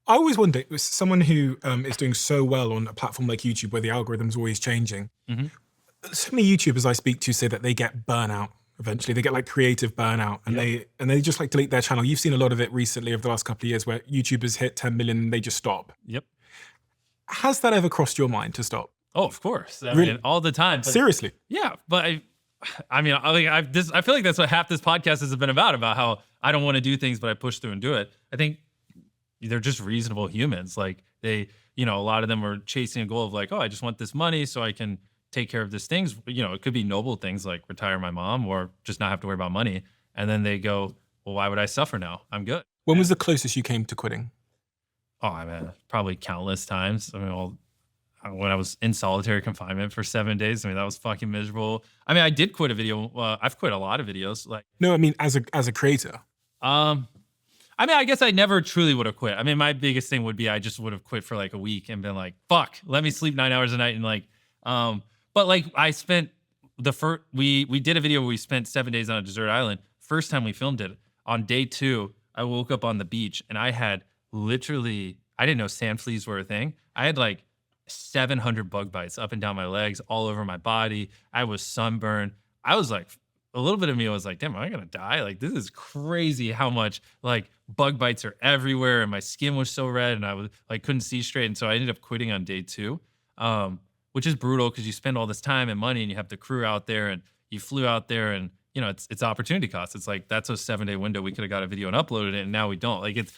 I always wonder, with someone who is doing so well on a platform like YouTube where the algorithm's always changing, so many YouTubers I speak to say that they get burnout eventually. They get like creative burnout and they just like delete their channel. You've seen a lot of it recently over the last couple of years where YouTubers hit 10 million and they just stop. Yep. Has that ever crossed your mind to stop? Oh, of course. I Really? mean, all the time. But Seriously? yeah, but I mean, I feel like that's what half this podcast has been about how I don't want to do things, but I push through and do it. I think they're just reasonable humans. Like they, you know, a lot of them are chasing a goal of like, oh, I just want this money so I can take care of these things. You know, it could be noble things like retire my mom or just not have to worry about money. And then they go, well, why would I suffer now? I'm good. When was the closest you came to quitting? Oh, I mean, probably countless times. I mean, when I was in solitary confinement for 7 days, I mean, that was fucking miserable. I mean, I did quit a video. I've quit a lot of videos. Like, No, I mean, as a creator. I mean, I guess I never truly would have quit. I mean, my biggest thing would be I just would have quit for like a week and been like, fuck, let me sleep 9 hours a night. And like, but like I spent we did a video where we spent 7 days on a desert island. First time we filmed it, on day 2, I woke up on the beach and I had literally, I didn't know sand fleas were a thing. I had like 700 bug bites up and down my legs, all over my body. I was sunburned. I was like, a little bit of me was like, damn, am I gonna die? Like, this is crazy how much like bug bites are everywhere. And my skin was so red and I was like, couldn't see straight. And so I ended up quitting on day 2, which is brutal because you spend all this time and money and you have the crew out there and you flew out there and, you know, it's opportunity cost. It's like, that's a 7-day window. We could have got a video and uploaded it and now we don't. Like it's,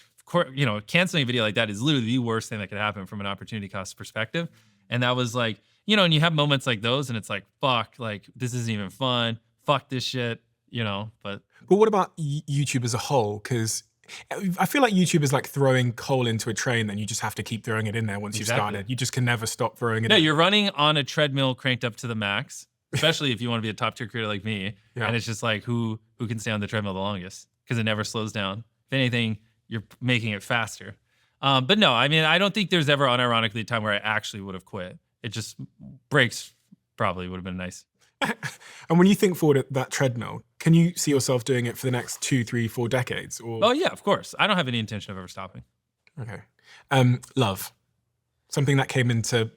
you know, canceling a video like that is literally the worst thing that could happen from an opportunity cost perspective. And that was like, you know, and you have moments like those and it's like, fuck, like this isn't even fun. Fuck this shit, you know, but what about YouTube as a whole? Because I feel like YouTube is like throwing coal into a train, then you just have to keep throwing it in there once you've started. You just can never stop throwing it no, in. you're running on a treadmill cranked up to the max, especially if you want to be a top tier creator like me. Yeah. And it's just like, who can stay on the treadmill the longest? Because it never slows down. If anything, you're making it faster. But no, I mean, I don't think there's ever unironically a time where I actually would have quit. It just breaks probably would have been nice. And when you think forward at that treadmill, can you see yourself doing it for the next 2, 3, 4 decades? Or? Oh yeah, of course. I don't have any intention of ever stopping. Okay. Love. Something that came into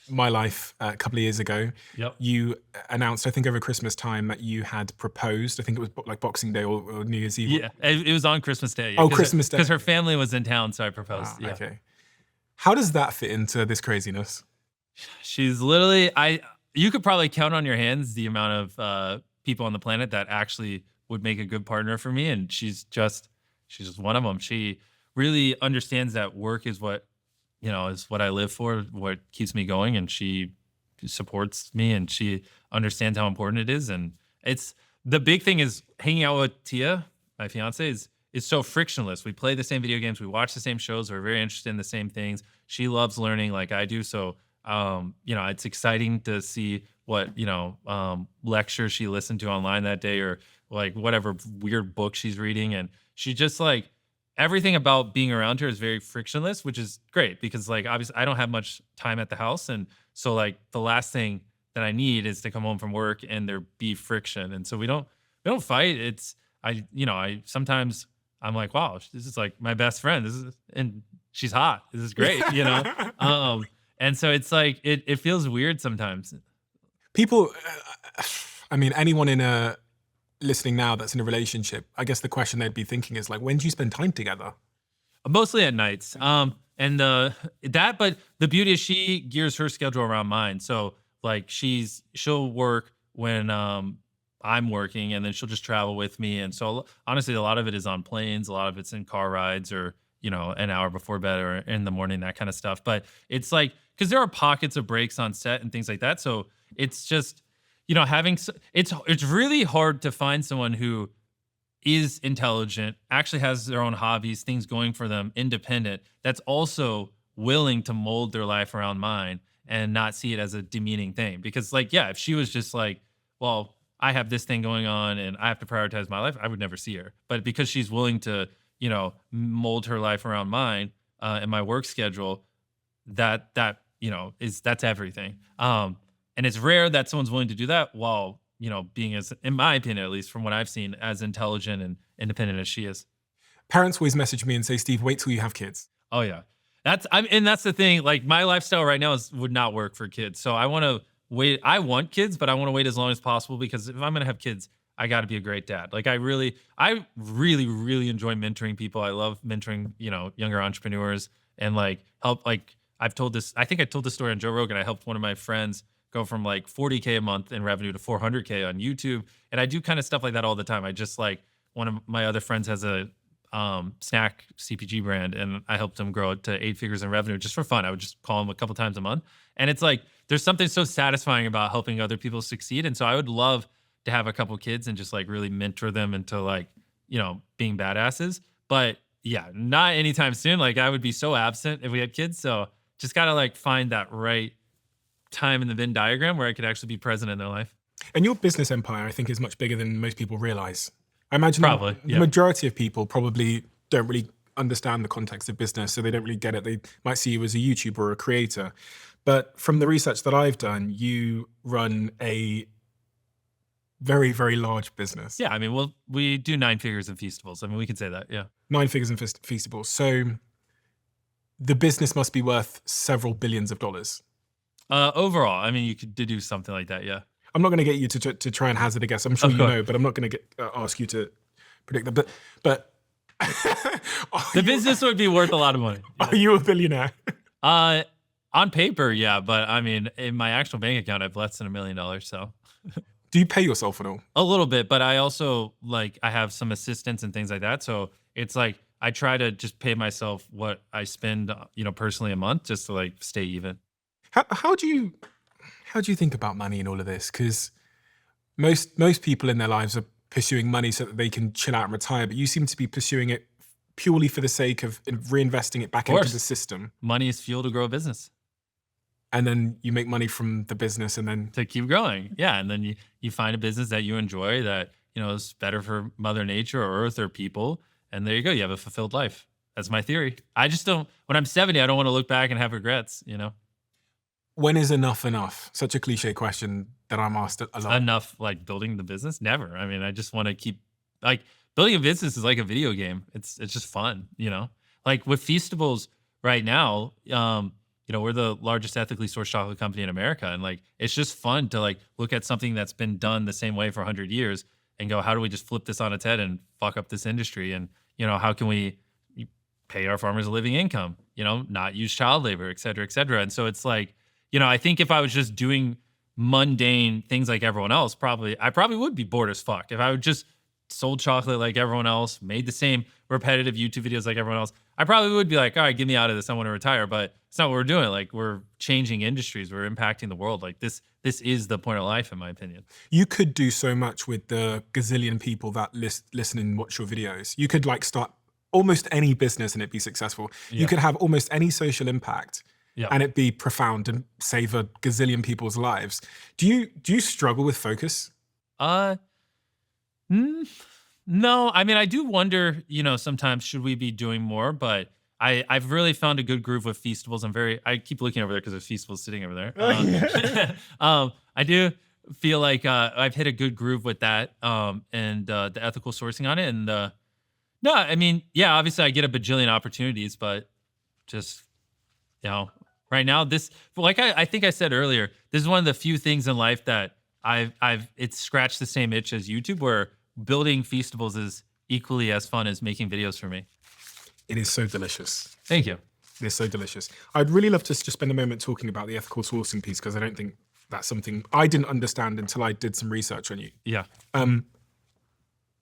my life a couple of years ago. Yep. You announced, I think over Christmas time, that you had proposed. I think it was like Boxing Day or New Year's Eve. Yeah, it was on Christmas Day. Oh, Christmas Day. Because her family was in town, so I proposed. Yeah. Okay. How does that fit into this craziness? She's literally, you could probably count on your hands the amount of people on the planet that actually would make a good partner for me. And she's just one of them. She really understands that work is what, you know, is what I live for, what keeps me going. And she supports me and she understands how important it is. And it's, the big thing is hanging out with Tia, my fiance, is so frictionless. We play the same video games. We watch the same shows. We're very interested in the same things. She loves learning like I do. So, you know, it's exciting to see what, you know, lecture she listened to online that day or like whatever weird book she's reading. And she just like, everything about being around her is very frictionless, which is great because like, obviously I don't have much time at the house. And so like the last thing that I need is to come home from work and there be friction. And so we don't fight. It's, sometimes I'm like, wow, this is like my best friend. And she's hot. This is great, you know? And so it's like, it feels weird sometimes. People, I mean, anyone listening now that's in a relationship, I guess the question they'd be thinking is like, when do you spend time together? Mostly at nights. But the beauty is she gears her schedule around mine. So like she'll work when I'm working and then she'll just travel with me. And so honestly, a lot of it is on planes. A lot of it's in car rides or, you know, an hour before bed or in the morning, that kind of stuff. But it's like, because there are pockets of breaks on set and things like that. So it's just, it's really hard to find someone who is intelligent, actually has their own hobbies, things going for them, independent, that's also willing to mold their life around mine and not see it as a demeaning thing. Because like, yeah, if she was just like, well, I have this thing going on and I have to prioritize my life, I would never see her. But because she's willing to, mold her life around mine and my work schedule, that's everything. And it's rare that someone's willing to do that while being, as in my opinion, at least from what I've seen, as intelligent and independent as she is. Parents always message me and say, Steve, wait till you have kids. Oh yeah. And that's the thing. Like my lifestyle right now would not work for kids. So I want to wait. I want kids, but I want to wait as long as possible, because if I'm going to have kids, I got to be a great dad. Like I really, really enjoy mentoring people. I love mentoring, younger entrepreneurs and like help. Like I think I told this story on Joe Rogan. I helped one of my friends go from like 40K a month in revenue to 400K on YouTube. And I do kind of stuff like that all the time. I just like, one of my other friends has a snack CPG brand, and I helped him grow it to 8 figures in revenue just for fun. I would just call him a couple times a month. And it's like, there's something so satisfying about helping other people succeed. And so I would love to have a couple kids and just like really mentor them into like, being badasses. But yeah, not anytime soon. Like I would be so absent if we had kids. So just got to like find that right time in the Venn diagram where I could actually be present in their life. And your business empire, I think, is much bigger than most people realize. I imagine Probably, the majority of people probably don't really understand the context of business, so they don't really get it. They might see you as a YouTuber or a creator. But from the research that I've done, you run a very, very large business. Yeah, I mean, we do 9 figures in Feastables. I mean, we can say that, yeah. 9 figures in Feastables. So the business must be worth several billions of dollars. Overall, I mean, you could do something like that, yeah. I'm not going to get you to try and hazard a guess. I'm sure you know, but I'm not going to ask you to predict that. But the business would be worth a lot of money. Yeah. Are you a billionaire? On paper, yeah, but I mean, in my actual bank account, I have less than $1 million. So, do you pay yourself at all? A little bit, but I also I have some assistants and things like that. So it's like I try to just pay myself what I spend, personally a month, just to like stay even. How do you think about money and all of this? Because most people in their lives are pursuing money so that they can chill out and retire, but you seem to be pursuing it purely for the sake of reinvesting it back into the system. Money is fuel to grow a business. And then you make money from the business and then... To keep growing, yeah. And then you find a business that you enjoy that, is better for Mother Nature or Earth or people. And there you go, you have a fulfilled life. That's my theory. I just don't, when I'm 70, I don't want to look back and have regrets, When is enough enough? Such a cliche question that I'm asked a lot. Enough, like building the business? Never. I mean, I just want to keep, like, building a business is like a video game. It's just fun, Like with Feastables right now, we're the largest ethically sourced chocolate company in America. And like, it's just fun to like look at something that's been done the same way for 100 years and go, how do we just flip this on its head and fuck up this industry? And, how can we pay our farmers a living income, not use child labor, et cetera, et cetera. And so it's like, I think if I was just doing mundane things like everyone else, I probably would be bored as fuck. If I would just sold chocolate like everyone else, made the same repetitive YouTube videos like everyone else, I probably would be like, all right, get me out of this. I want to retire. But it's not what we're doing. Like we're changing industries. We're impacting the world. Like this is the point of life, in my opinion. You could do so much with the gazillion people that listen and watch your videos. You could like start almost any business and it'd be successful. Yeah. You could have almost any social impact. Yeah. And it be profound and save a gazillion people's lives. Do you struggle with focus? No. I mean, I do wonder, sometimes should we be doing more? But I've really found a good groove with Feastables. I keep looking over there because there's Feastables sitting over there. I do feel like I've hit a good groove with that and the ethical sourcing on it. And no, I mean, yeah, obviously I get a bajillion opportunities, but just, right now, I think I said earlier, this is one of the few things in life that it's scratched the same itch as YouTube, where building Feastables is equally as fun as making videos for me. It is so delicious. Thank you. It is so delicious. I'd really love to just spend a moment talking about the ethical sourcing piece, because I don't think that's something I didn't understand until I did some research on you. Yeah.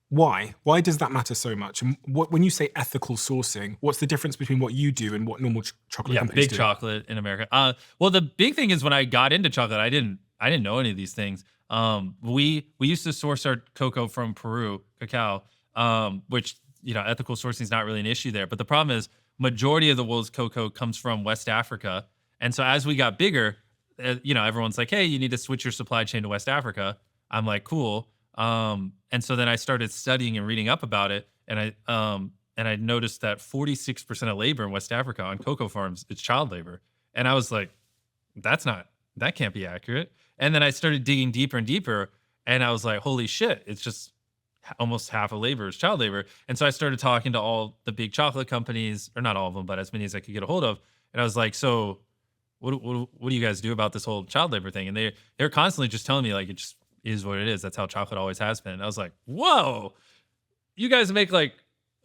Why? Why does that matter so much? And when you say ethical sourcing, what's the difference between what you do and what normal chocolate companies do? Big chocolate in America. Well, the big thing is when I got into chocolate, I didn't I didn't know any of these things. We used to source our cocoa from Peru, cacao, which, ethical sourcing is not really an issue there. But the problem is majority of the world's cocoa comes from West Africa. And so as we got bigger, everyone's like, hey, you need to switch your supply chain to West Africa. I'm like, cool. And so then I started studying and reading up about it. And I noticed that 46% of labor in West Africa on cocoa farms is child labor. And I was like, that can't be accurate. And then I started digging deeper and deeper. And I was like, holy shit, it's just almost half of labor is child labor. And so I started talking to all the big chocolate companies, or not all of them, but as many as I could get a hold of. And I was like, so what do you guys do about this whole child labor thing? And they're constantly just telling me, like, it just is what it is. That's how chocolate always has been. And I was like, whoa, you guys make like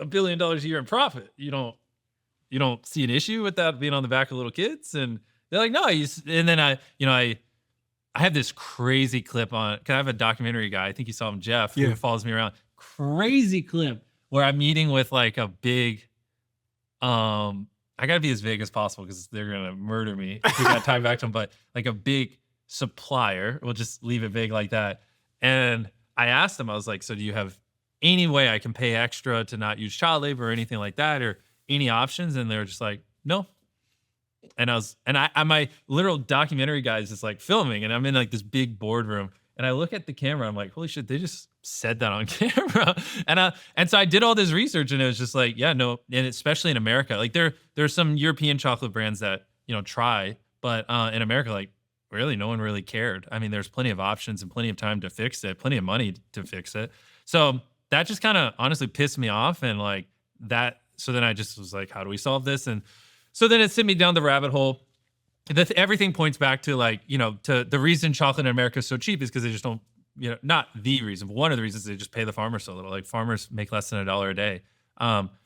$1 billion a year in profit. You don't see an issue with that being on the back of little kids? And they're like, no. And then I have this crazy clip on, cause I have a documentary guy, I think you saw him, Jeff, who follows me around. Crazy clip where I'm meeting with like a big, I gotta be as vague as possible because they're gonna murder me if we got time back to them, but like a big supplier, we'll just leave it vague like that. And I asked them, I was like, so do you have any way I can pay extra to not use child labor or anything like that, or any options? And they're just like, no. And my literal documentary guy is just like filming, and I'm in like this big boardroom, and I look at the camera, I'm like, holy shit, they just said that on camera. And so I did all this research, and it was just like, yeah, no. And especially in America, like there's some European chocolate brands that, try, but in America, like really no one really cared. I mean, there's plenty of options and plenty of time to fix it, plenty of money to fix it. So that just kind of honestly pissed me off. And like that, so then I just was like, how do we solve this? And so then it sent me down the rabbit hole. Everything points back to like, to the reason chocolate in America is so cheap is because they just don't, not the reason, but one of the reasons, they just pay the farmers so little. Like farmers make less than $1 a day.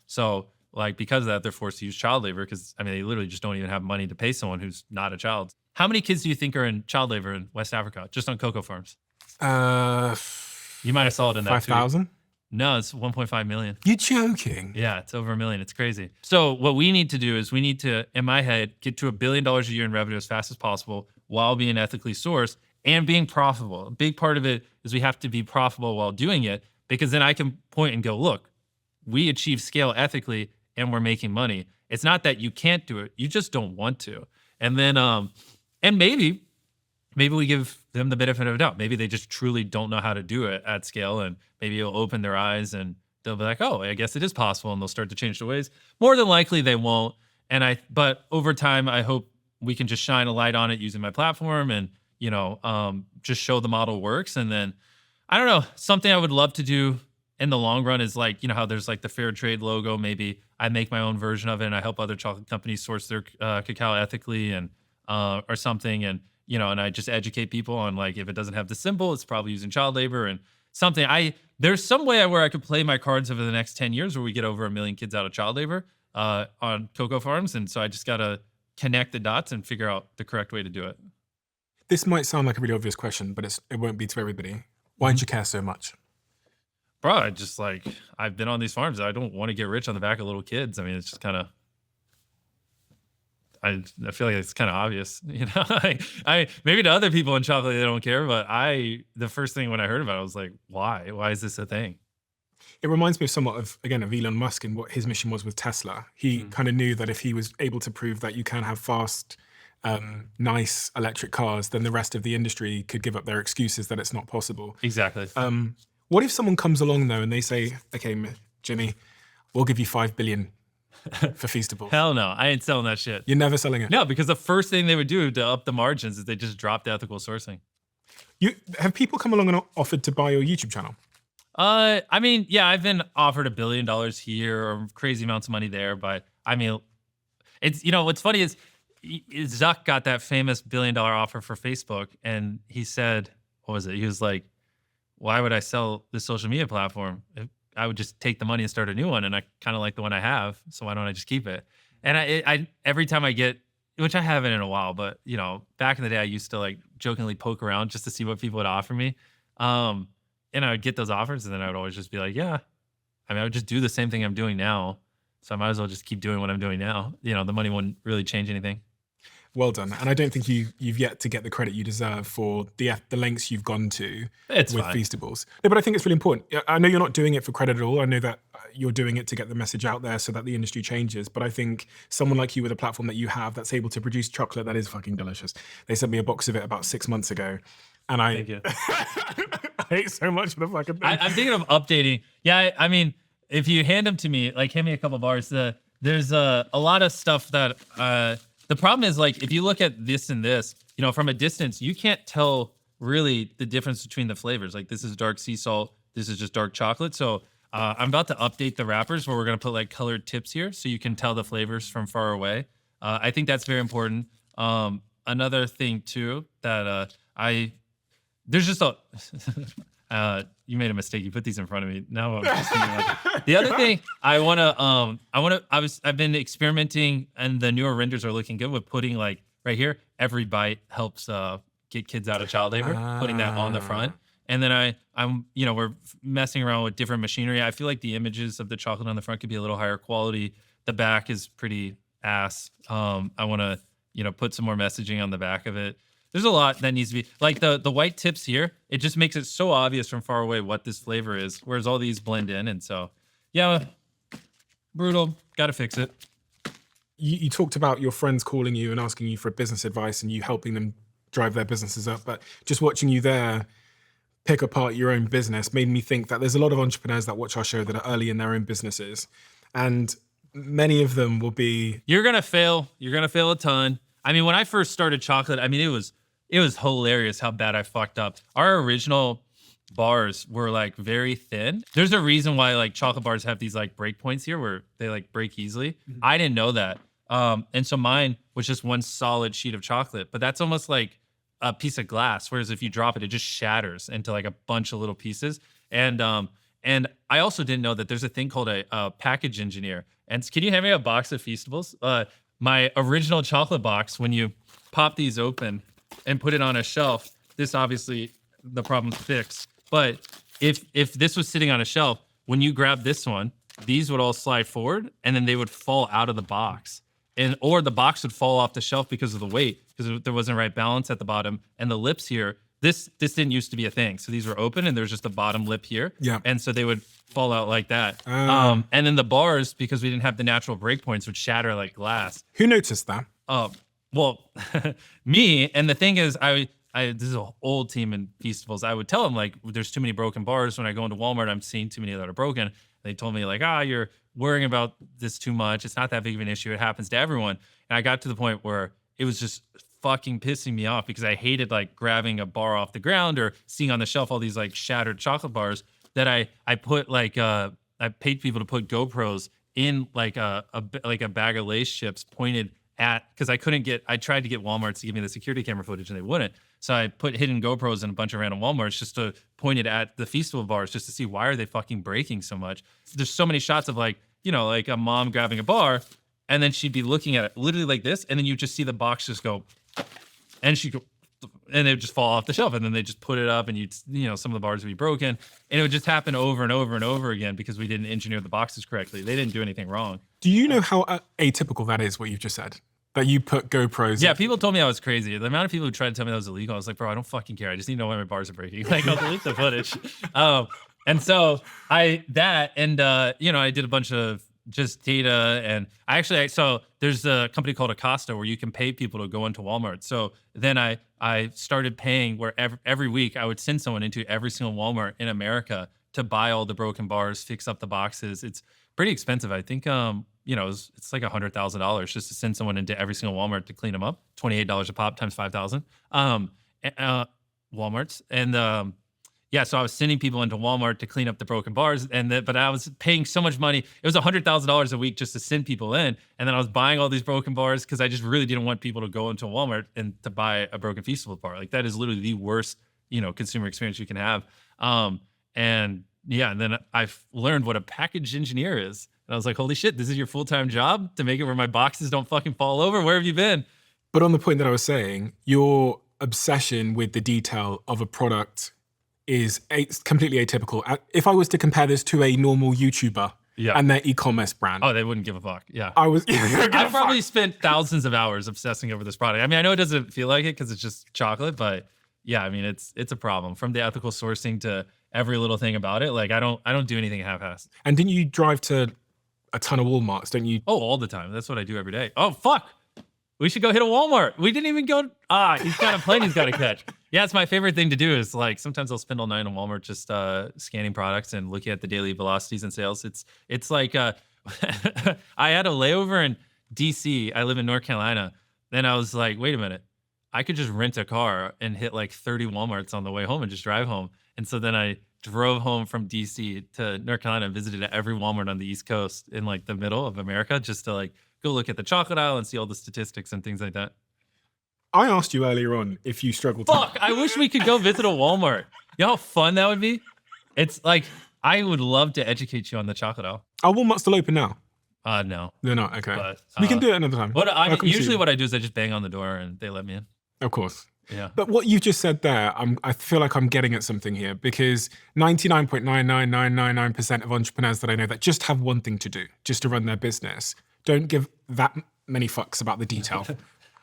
So like because of that, they're forced to use child labor because they literally just don't even have money to pay someone who's not a child. How many kids do you think are in child labor in West Africa, just on cocoa farms? You might have saw it in that 5,000? No, it's 1.5 million. You're joking. Yeah, it's over 1 million. It's crazy. So what we need to do is we need to, in my head, get to $1 billion a year in revenue as fast as possible while being ethically sourced and being profitable. A big part of it is we have to be profitable while doing it, because then I can point and go, look, we achieve scale ethically and we're making money. It's not that you can't do it. You just don't want to. And then, and maybe we give them the benefit of the doubt. Maybe they just truly don't know how to do it at scale, and maybe it'll open their eyes and they'll be like, oh, I guess it is possible, and they'll start to change their ways. More than likely they won't. But over time, I hope we can just shine a light on it using my platform and, just show the model works. And then, I don't know, something I would love to do in the long run is like, how there's like the fair trade logo. Maybe I make my own version of it and I help other chocolate companies source their cacao ethically and, or something. And, and I just educate people on like, if it doesn't have the symbol, it's probably using child labor and something. There's some way where I could play my cards over the next 10 years where we get over 1 million kids out of child labor on cocoa farms. And so I just got to connect the dots and figure out the correct way to do it. This might sound like a really obvious question, but it won't be to everybody. Why don't you care so much? Bro, I've been on these farms. I don't want to get rich on the back of little kids. I mean, it's just kind of, I feel like it's kind of obvious, maybe to other people in chocolate, they don't care, but the first thing when I heard about it, I was like, why? Why is this a thing? It reminds me somewhat of Elon Musk and what his mission was with Tesla. He kind of knew that if he was able to prove that you can have fast, nice electric cars, then the rest of the industry could give up their excuses that it's not possible. Exactly. What if someone comes along though and they say, okay, Jimmy, we'll give you 5 billion for Feastables? Hell no, I ain't selling that shit. You're never selling it? No, because the first thing they would do to up the margins is they just drop the ethical sourcing. Have people come along and offered to buy your YouTube channel? I've been offered $1 billion here or crazy amounts of money there, but it's, what's funny is Zuck got that famous $1 billion offer for Facebook, and he said, what was it? He was like, why would I sell this social media platform? I would just take the money and start a new one, and I kind of like the one I have, so why don't I just keep it? And I every time I get, which I haven't in a while, but back in the day, I used to like jokingly poke around just to see what people would offer me, and I would get those offers, and then I would always just be like, yeah, I would just do the same thing I'm doing now, so I might as well just keep doing what I'm doing now. The money wouldn't really change anything. Well done. And I don't think you've yet to get the credit you deserve for the lengths you've gone to It's with fine. Feastables. No, but I think it's really important. I know you're not doing it for credit at all. I know that you're doing it to get the message out there so that the industry changes. But I think someone like you with a platform that you have that's able to produce chocolate that is fucking delicious. They sent me a box of it about 6 months ago. And Thank you. I hate so much for the fucking thing. I'm thinking of updating. Yeah, I mean, if you hand them to me, like hand me a couple bars, there's a lot of stuff that the problem is, like, if you look at this and this, you know, from a distance, you can't tell really the difference between the flavors. Like, this is dark sea salt, this is just dark chocolate. So I'm about to update the wrappers where we're gonna put like colored tips here so you can tell the flavors from far away. I think that's very important. Another thing too that there's just a you made a mistake. You put these in front of me. Now I'm just thinking about the other thing I've been experimenting, and the newer renders are looking good with putting, like, right here, every bite helps get kids out of child labor, putting that on the front. And then I'm we're messing around with different machinery. I feel like the images of the chocolate on the front could be a little higher quality. The back is pretty ass. I want to put some more messaging on the back of it. There's a lot that needs to be, like, the white tips here. It just makes it so obvious from far away what this flavor is, whereas all these blend in. And so, yeah, brutal. Got to fix it. You talked about your friends calling you and asking you for business advice and you helping them drive their businesses up. But just watching you there pick apart your own business made me think that there's a lot of entrepreneurs that watch our show that are early in their own businesses. And many of them will be... You're going to fail. You're going to fail a ton. I mean, when I first started chocolate, I mean, it was hilarious how bad I fucked up. Our original bars were, like, very thin. There's a reason why, like, chocolate bars have these, like, break points here where they, like, break easily. I didn't know that. And so mine was just one solid sheet of chocolate, but that's almost like a piece of glass. Whereas if you drop it, it just shatters into, like, a bunch of little pieces. And I also didn't know that there's a thing called a package engineer. And can you hand me a box of Feastables? My original chocolate box, when you pop these open and put it on a shelf, this obviously, the problem's fixed. But if this was sitting on a shelf, when you grab this one, these would all slide forward and then they would fall out of the box. Or the box would fall off the shelf because of the weight, because there wasn't right balance at the bottom. And the lips here, this didn't used to be a thing. So these were open and there's just a bottom lip here. Yeah. And so they would fall out like that. And then the bars, because we didn't have the natural break points, would shatter like glass. Who noticed that? Well, me. And the thing is, this is an old team in Feastables. I would tell them, like, there's too many broken bars. When I go into Walmart, I'm seeing too many that are broken. They told me, like, you're worrying about this too much. It's not that big of an issue. It happens to everyone. And I got to the point where it was just fucking pissing me off because I hated, like, grabbing a bar off the ground or seeing on the shelf all these, like, shattered chocolate bars that I put, like, I paid people to put GoPros in, like, a bag of Lay's chips pointed at, because I tried to get Walmart to give me the security camera footage and they wouldn't. So I put hidden GoPros in a bunch of random Walmarts just to point it at the Feastable bars just to see, why are they fucking breaking so much? There's so many shots of, like, like a mom grabbing a bar and then she'd be looking at it literally like this. And then you just see the box just go, and and it would just fall off the shelf. And then they just put it up and some of the bars would be broken. And it would just happen over and over and over again because we didn't engineer the boxes correctly. They didn't do anything wrong. Do you know how atypical that is, what you've just said? That you put GoPros. Yeah, people told me I was crazy. The amount of people who tried to tell me that was illegal, I was like, bro, I don't fucking care. I just need to know when my bars are breaking. Like, I'll delete the footage. And so I did a bunch of just data. And so there's a company called Acosta where you can pay people to go into Walmart. So then I started paying where every week I would send someone into every single Walmart in America to buy all the broken bars, fix up the boxes. It's pretty expensive. I think, it's like $100,000 just to send someone into every single Walmart to clean them up. $28 a pop times 5,000 Walmarts. And so I was sending people into Walmart to clean up the broken bars, but I was paying so much money. It was $100,000 a week just to send people in, and then I was buying all these broken bars because I just really didn't want people to go into Walmart and to buy a broken Feastable bar. Like, that is literally the worst, consumer experience you can have. And then I've learned what a package engineer is. And I was like, holy shit, this is your full-time job to make it where my boxes don't fucking fall over? Where have you been? But on the point that I was saying, your obsession with the detail of a product is completely atypical. If I was to compare this to a normal YouTuber, Yeah. and their e-commerce brand. Oh, they wouldn't give a fuck. Yeah. I was. I've probably spent thousands of hours obsessing over this product. I mean, I know it doesn't feel like it because it's just chocolate, but yeah, I mean, it's a problem from the ethical sourcing to every little thing about it. Like I don't do anything half-assed. And didn't you drive to a ton of Walmarts? Don't you? Oh, all the time. That's what I do every day. Oh, fuck. We should go hit a Walmart. We didn't even go. He's got a plane he's got to catch. Yeah, it's my favorite thing to do is like sometimes I'll spend all night in Walmart just scanning products and looking at the daily velocities and sales. It's like I had a layover in DC. I live in North Carolina. Then I was like, wait a minute. I could just rent a car and hit like 30 Walmarts on the way home and just drive home. And so then I drove home from DC to North Carolina and visited every Walmart on the East Coast in like the middle of America just to like go look at the chocolate aisle and see all the statistics and things like that. I asked you earlier on if you struggled. Fuck, I wish we could go visit a Walmart. You know how fun that would be? It's like, I would love to educate you on the chocolate aisle. Are Walmart's still open now? No. They're not. Okay. But, we can do it another time. But usually what I do is I just bang on the door and they let me in. Of course. Yeah. But what you've just said there, I feel like I'm getting at something here because 99.99999% of entrepreneurs that I know that just have one thing to do, just to run their business, don't give that many fucks about the detail.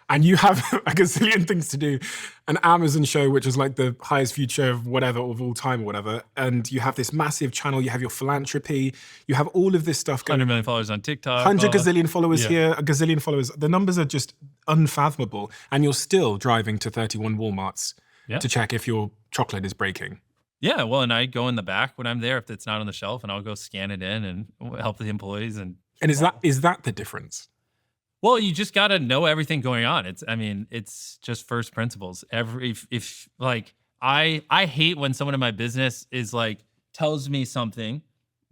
And you have a gazillion things to do. An Amazon show, which is like the highest viewed show of whatever, of all time or whatever. And you have this massive channel. You have your philanthropy. You have all of this stuff going. 100 million followers on TikTok. 100 gazillion followers here, a gazillion followers. The numbers are just unfathomable. And you're still driving to 31 Walmarts to check if your chocolate is breaking. Yeah, well, and I go in the back when I'm there if it's not on the shelf, and I'll go scan it in and help the employees. And is that the difference? Well, you just got to know everything going on. It's just first principles. If like I hate when someone in my business is like tells me something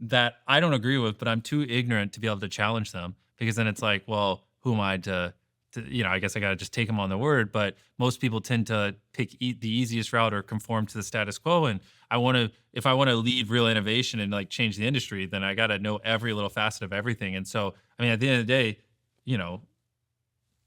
that I don't agree with, but I'm too ignorant to be able to challenge them because then it's like, well, who am I to I guess I got to just take them on their word. But most people tend to pick the easiest route or conform to the status quo. And if I want to lead real innovation and like change the industry, then I got to know every little facet of everything. And so, I mean, at the end of the day,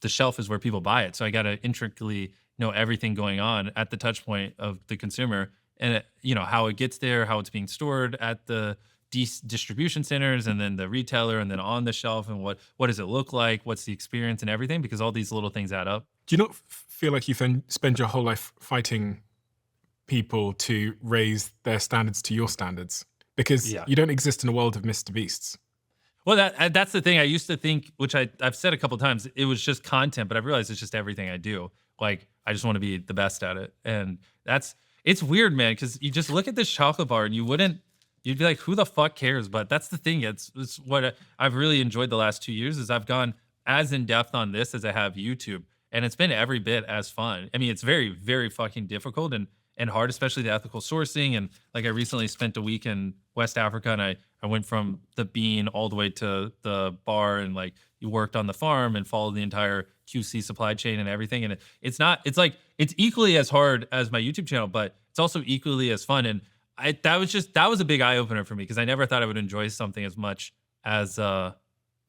the shelf is where people buy it. So I got to intricately know everything going on at the touch point of the consumer and, how it gets there, how it's being stored at the distribution centers and then the retailer and then on the shelf and what does it look like? What's the experience and everything? Because all these little things add up. Do you not feel like you spend your whole life fighting people to raise their standards to your standards? Because you don't exist in a world of MrBeasts. Well, that's the thing. I used to think, which I've said a couple of times, it was just content, but I've realized it's just everything I do. Like, I just want to be the best at it. And it's weird, man, because you just look at this chocolate bar and you'd be like, who the fuck cares? But that's the thing. It's what I've really enjoyed the last 2 years is I've gone as in depth on this as I have YouTube. And it's been every bit as fun. I mean, it's very, very fucking difficult and hard, especially the ethical sourcing. And like I recently spent a week in West Africa and I went from the bean all the way to the bar and like you worked on the farm and followed the entire QC supply chain and everything. And it's equally as hard as my YouTube channel, but it's also equally as fun. And that was a big eye opener for me because I never thought I would enjoy something as much as my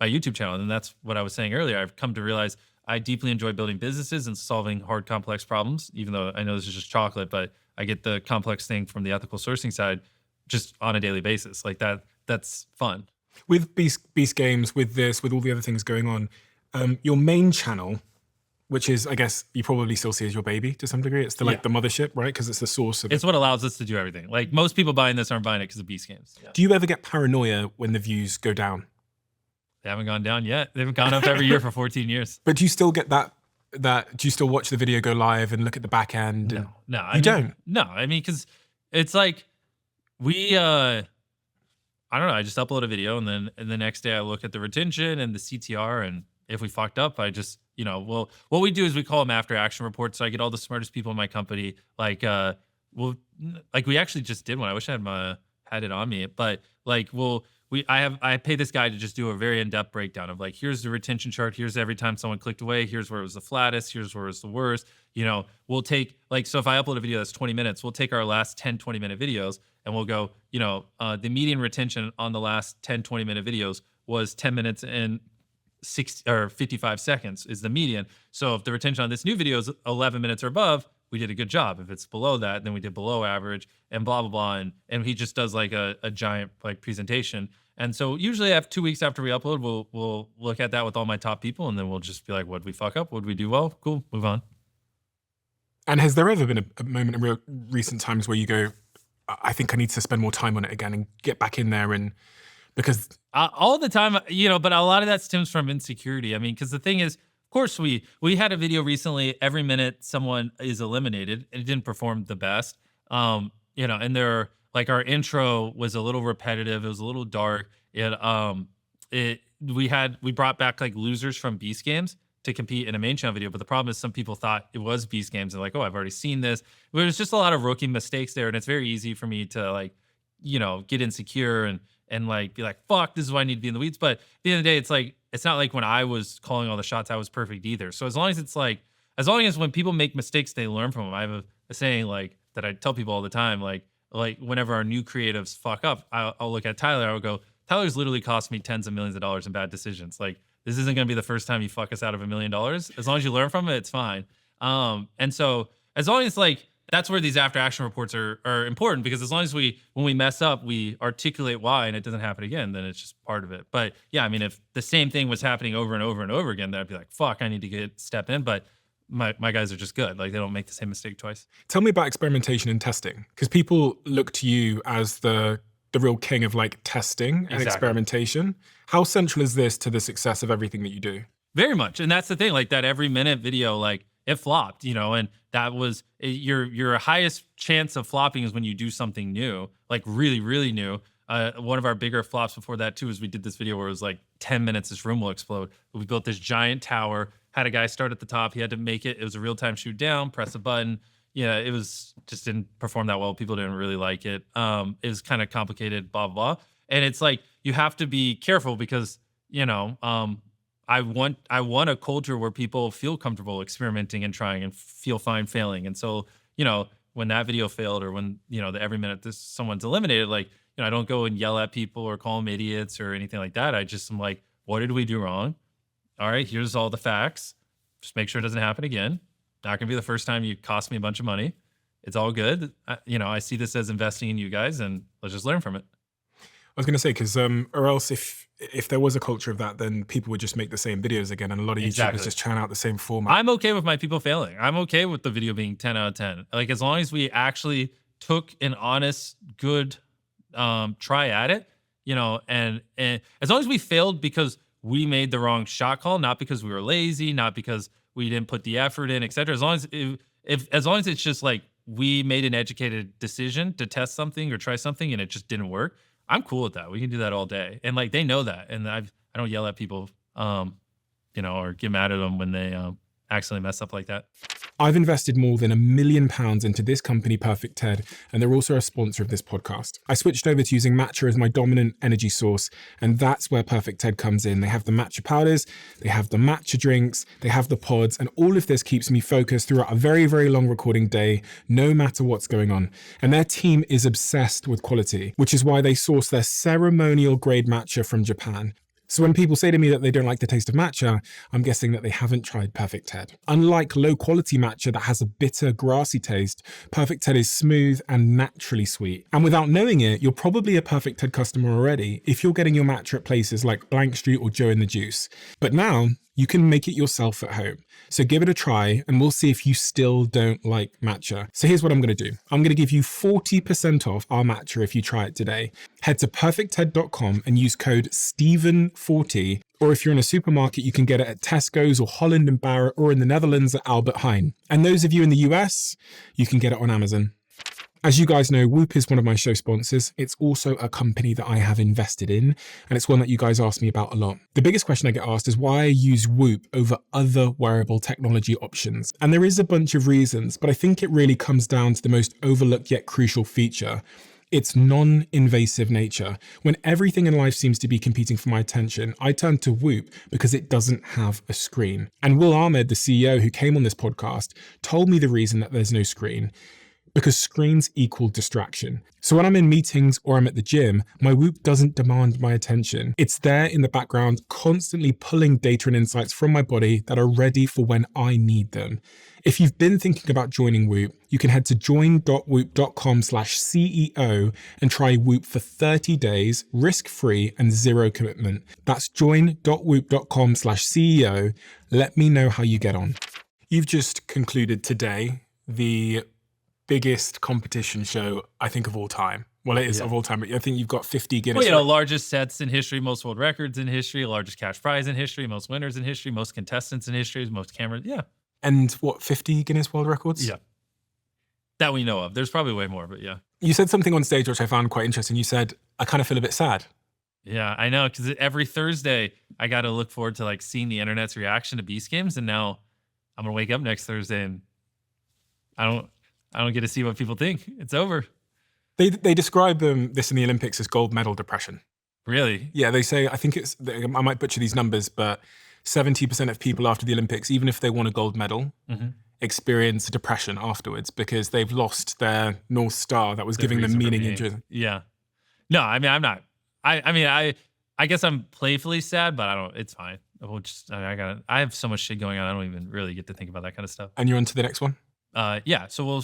YouTube channel. And that's what I was saying earlier. I've come to realize I deeply enjoy building businesses and solving hard, complex problems, even though I know this is just chocolate, but I get the complex thing from the ethical sourcing side just on a daily basis. Like that's fun. With Beast Games, with this, with all the other things going on, your main channel, which is, I guess, you probably still see as your baby to some degree. It's the mothership, right? Because it's the source of It's what allows us to do everything. Like most people buying this aren't buying it because of Beast Games. Yeah. Do you ever get paranoia when the views go down? They haven't gone down yet. They've gone up every year for 14 years. But do you still get that do you still watch the video go live and look at the back end? No. You don't? No, I mean, because it's like I don't know. I just upload a video and then the next day I look at the retention and the CTR. And if we fucked up, I just, what we do is we call them after action reports. So I get all the smartest people in my company. Like, we actually just did one. I wish I had it on me, but like, I pay this guy to just do a very in-depth breakdown of like, here's the retention chart. Here's every time someone clicked away. Here's where it was the flattest. Here's where it was the worst. We'll take so if I upload a video that's 20 minutes, we'll take our last 10, 20-minute videos and we'll go, the median retention on the last 10, 20-minute videos was 10 minutes and 55 seconds is the median. So if the retention on this new video is 11 minutes or above, we did a good job. If it's below that, then we did below average, and blah, blah, blah. And he just does like a giant like presentation. And so usually after 2 weeks after we upload, we'll look at that with all my top people, and then we'll just be like, what'd we fuck up? What'd we do well? Cool, move on. And has there ever been a moment in recent times where you go, I think I need to spend more time on it again and get back in there? And because all the time, but a lot of that stems from insecurity. I mean, because the thing is, of course, we had a video recently. Every minute someone is eliminated, and it didn't perform the best. And there, like, our intro was a little repetitive. It was a little dark. We brought back like losers from Beast Games to compete in a main channel video. But the problem is some people thought it was Beast Games and like, oh, I've already seen this. There's just a lot of rookie mistakes there. And it's very easy for me to like, get insecure and like be like, fuck, this is why I need to be in the weeds. But at the end of the day, it's like, it's not like when I was calling all the shots, I was perfect either. So as long as when people make mistakes, they learn from them. I have a saying like that I tell people all the time, like whenever our new creatives fuck up, I'll look at Tyler, I'll go, Tyler's literally cost me tens of millions of dollars in bad decisions. Like, this isn't going to be the first time you fuck us out of $1 million. As long as you learn from it, it's fine. And so as long as like, that's where these after action reports are important, because as long as when we mess up, we articulate why and it doesn't happen again, then it's just part of it. But yeah, I mean, if the same thing was happening over and over and over again, then I'd be like, fuck, I need to step in. But my guys are just good. Like, they don't make the same mistake twice. Tell me about experimentation and testing, because people look to you as the real king of like testing and experimentation. How central is this to the success of everything that you do? Very much. And that's the thing, like that every minute video, like it flopped, and that was your highest chance of flopping is when you do something new, like really, really new. One of our bigger flops before that too is we did this video where it was like 10 minutes, this room will explode. We built this giant tower, had a guy start at the top. He had to make it. It was a real-time shoot down, press a button. Yeah, it was just didn't perform that well. People didn't really like it. It was kind of complicated, blah, blah, blah. And it's like, you have to be careful because, I want a culture where people feel comfortable experimenting and trying and feel fine failing. And so, when that video failed, or when, the every minute someone's eliminated, like, I don't go and yell at people or call them idiots or anything like that. I just am like, what did we do wrong? All right, here's all the facts. Just make sure it doesn't happen again. Not gonna be the first time you cost me a bunch of money. It's all good. I see this as investing in you guys, and let's just learn from it. I was going to say, because or else if there was a culture of that, then people would just make the same videos again, and a lot of YouTubers just churn out the same format. I'm okay with my people failing. I'm okay with the video being 10 out of 10. Like, as long as we actually took an honest, good try at it, and as long as we failed because we made the wrong shot call, not because we were lazy, not because we didn't put the effort in, etc. As long as it's just like we made an educated decision to test something or try something and it just didn't work, I'm cool with that. We can do that all day. And like, they know that. And I don't yell at people, or get mad at them when they accidentally mess up like that. I've invested more than £1 million into this company, Perfect TED, and they're also a sponsor of this podcast. I switched over to using matcha as my dominant energy source, and that's where Perfect TED comes in. They have the matcha powders, they have the matcha drinks, they have the pods, and all of this keeps me focused throughout a very, very long recording day, no matter what's going on. And their team is obsessed with quality, which is why they source their ceremonial grade matcha from Japan. So when people say to me that they don't like the taste of matcha, I'm guessing that they haven't tried Perfect TED. Unlike low-quality matcha that has a bitter, grassy taste, Perfect TED is smooth and naturally sweet. And without knowing it, you're probably a Perfect TED customer already if you're getting your matcha at places like Blank Street or Joe and the Juice. But now, you can make it yourself at home. So give it a try and we'll see if you still don't like matcha. So here's what I'm gonna do. I'm gonna give you 40% off our matcha if you try it today. Head to perfectted.com and use code Steven40. Or if you're in a supermarket, you can get it at Tesco's or Holland & Barrett, or in the Netherlands at Albert Heijn. And those of you in the US, you can get it on Amazon. As you guys know, Whoop is one of my show sponsors. It's also a company that I have invested in, and it's one that you guys ask me about a lot. The biggest question I get asked is why I use Whoop over other wearable technology options. And there is a bunch of reasons, but I think it really comes down to the most overlooked yet crucial feature. It's non-invasive nature. When everything in life seems to be competing for my attention, I turn to Whoop because it doesn't have a screen. And Will Ahmed, the CEO who came on this podcast, told me the reason that there's no screen. because screens equal distraction. So when I'm in meetings or I'm at the gym, my Whoop doesn't demand my attention. It's there in the background, constantly pulling data and insights from my body that are ready for when I need them. If you've been thinking about joining Whoop, you can head to join.whoop.com/CEO and try Whoop for 30 days, risk-free and zero commitment. That's join.whoop.com/CEO. Let me know how you get on. You've just concluded today the biggest competition show, I think, of all time. Well, it is of all time, but I think you've got 50 Guinness. Well, largest sets in history, most world records in history, largest cash prize in history, most winners in history, most contestants in history, most cameras. Yeah. And what, 50 Guinness World Records? Yeah. That we know of. There's probably way more, but yeah. You said something on stage which I found quite interesting. You said, I kind of feel a bit sad. Yeah, I know, because every Thursday I got to look forward to like seeing the internet's reaction to Beast Games, and now I'm gonna wake up next Thursday and I don't get to see what people think. It's over. They describe this in the Olympics as gold medal depression. Really? Yeah, they say, I think I might butcher these numbers, but 70% of people after the Olympics, even if they won a gold medal, experience depression afterwards because they've lost their North Star that was giving them meaning into. Yeah. No, I mean, I'm not. I guess I'm playfully sad, but I don't. It's fine. I have so much shit going on. I don't even really get to think about that kind of stuff. And you're on to the next one? Yeah. So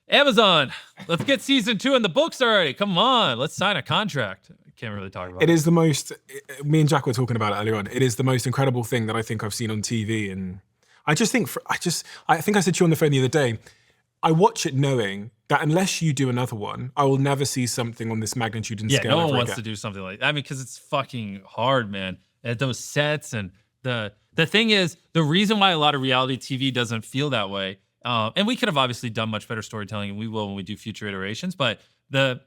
Amazon, let's get season 2 in the books already. Come on, let's sign a contract. I can't really talk about it. It is the most, me and Jack were talking about it earlier on. It is the most incredible thing that I think I've seen on TV. And I think I said to you on the phone the other day, I watch it knowing that unless you do another one, I will never see something on this magnitude and scale. Yeah, no one wants to do something like that. I mean, because it's fucking hard, man. At those sets and the thing is, the reason why a lot of reality TV doesn't feel that way, and we could have obviously done much better storytelling, and we will when we do future iterations, but the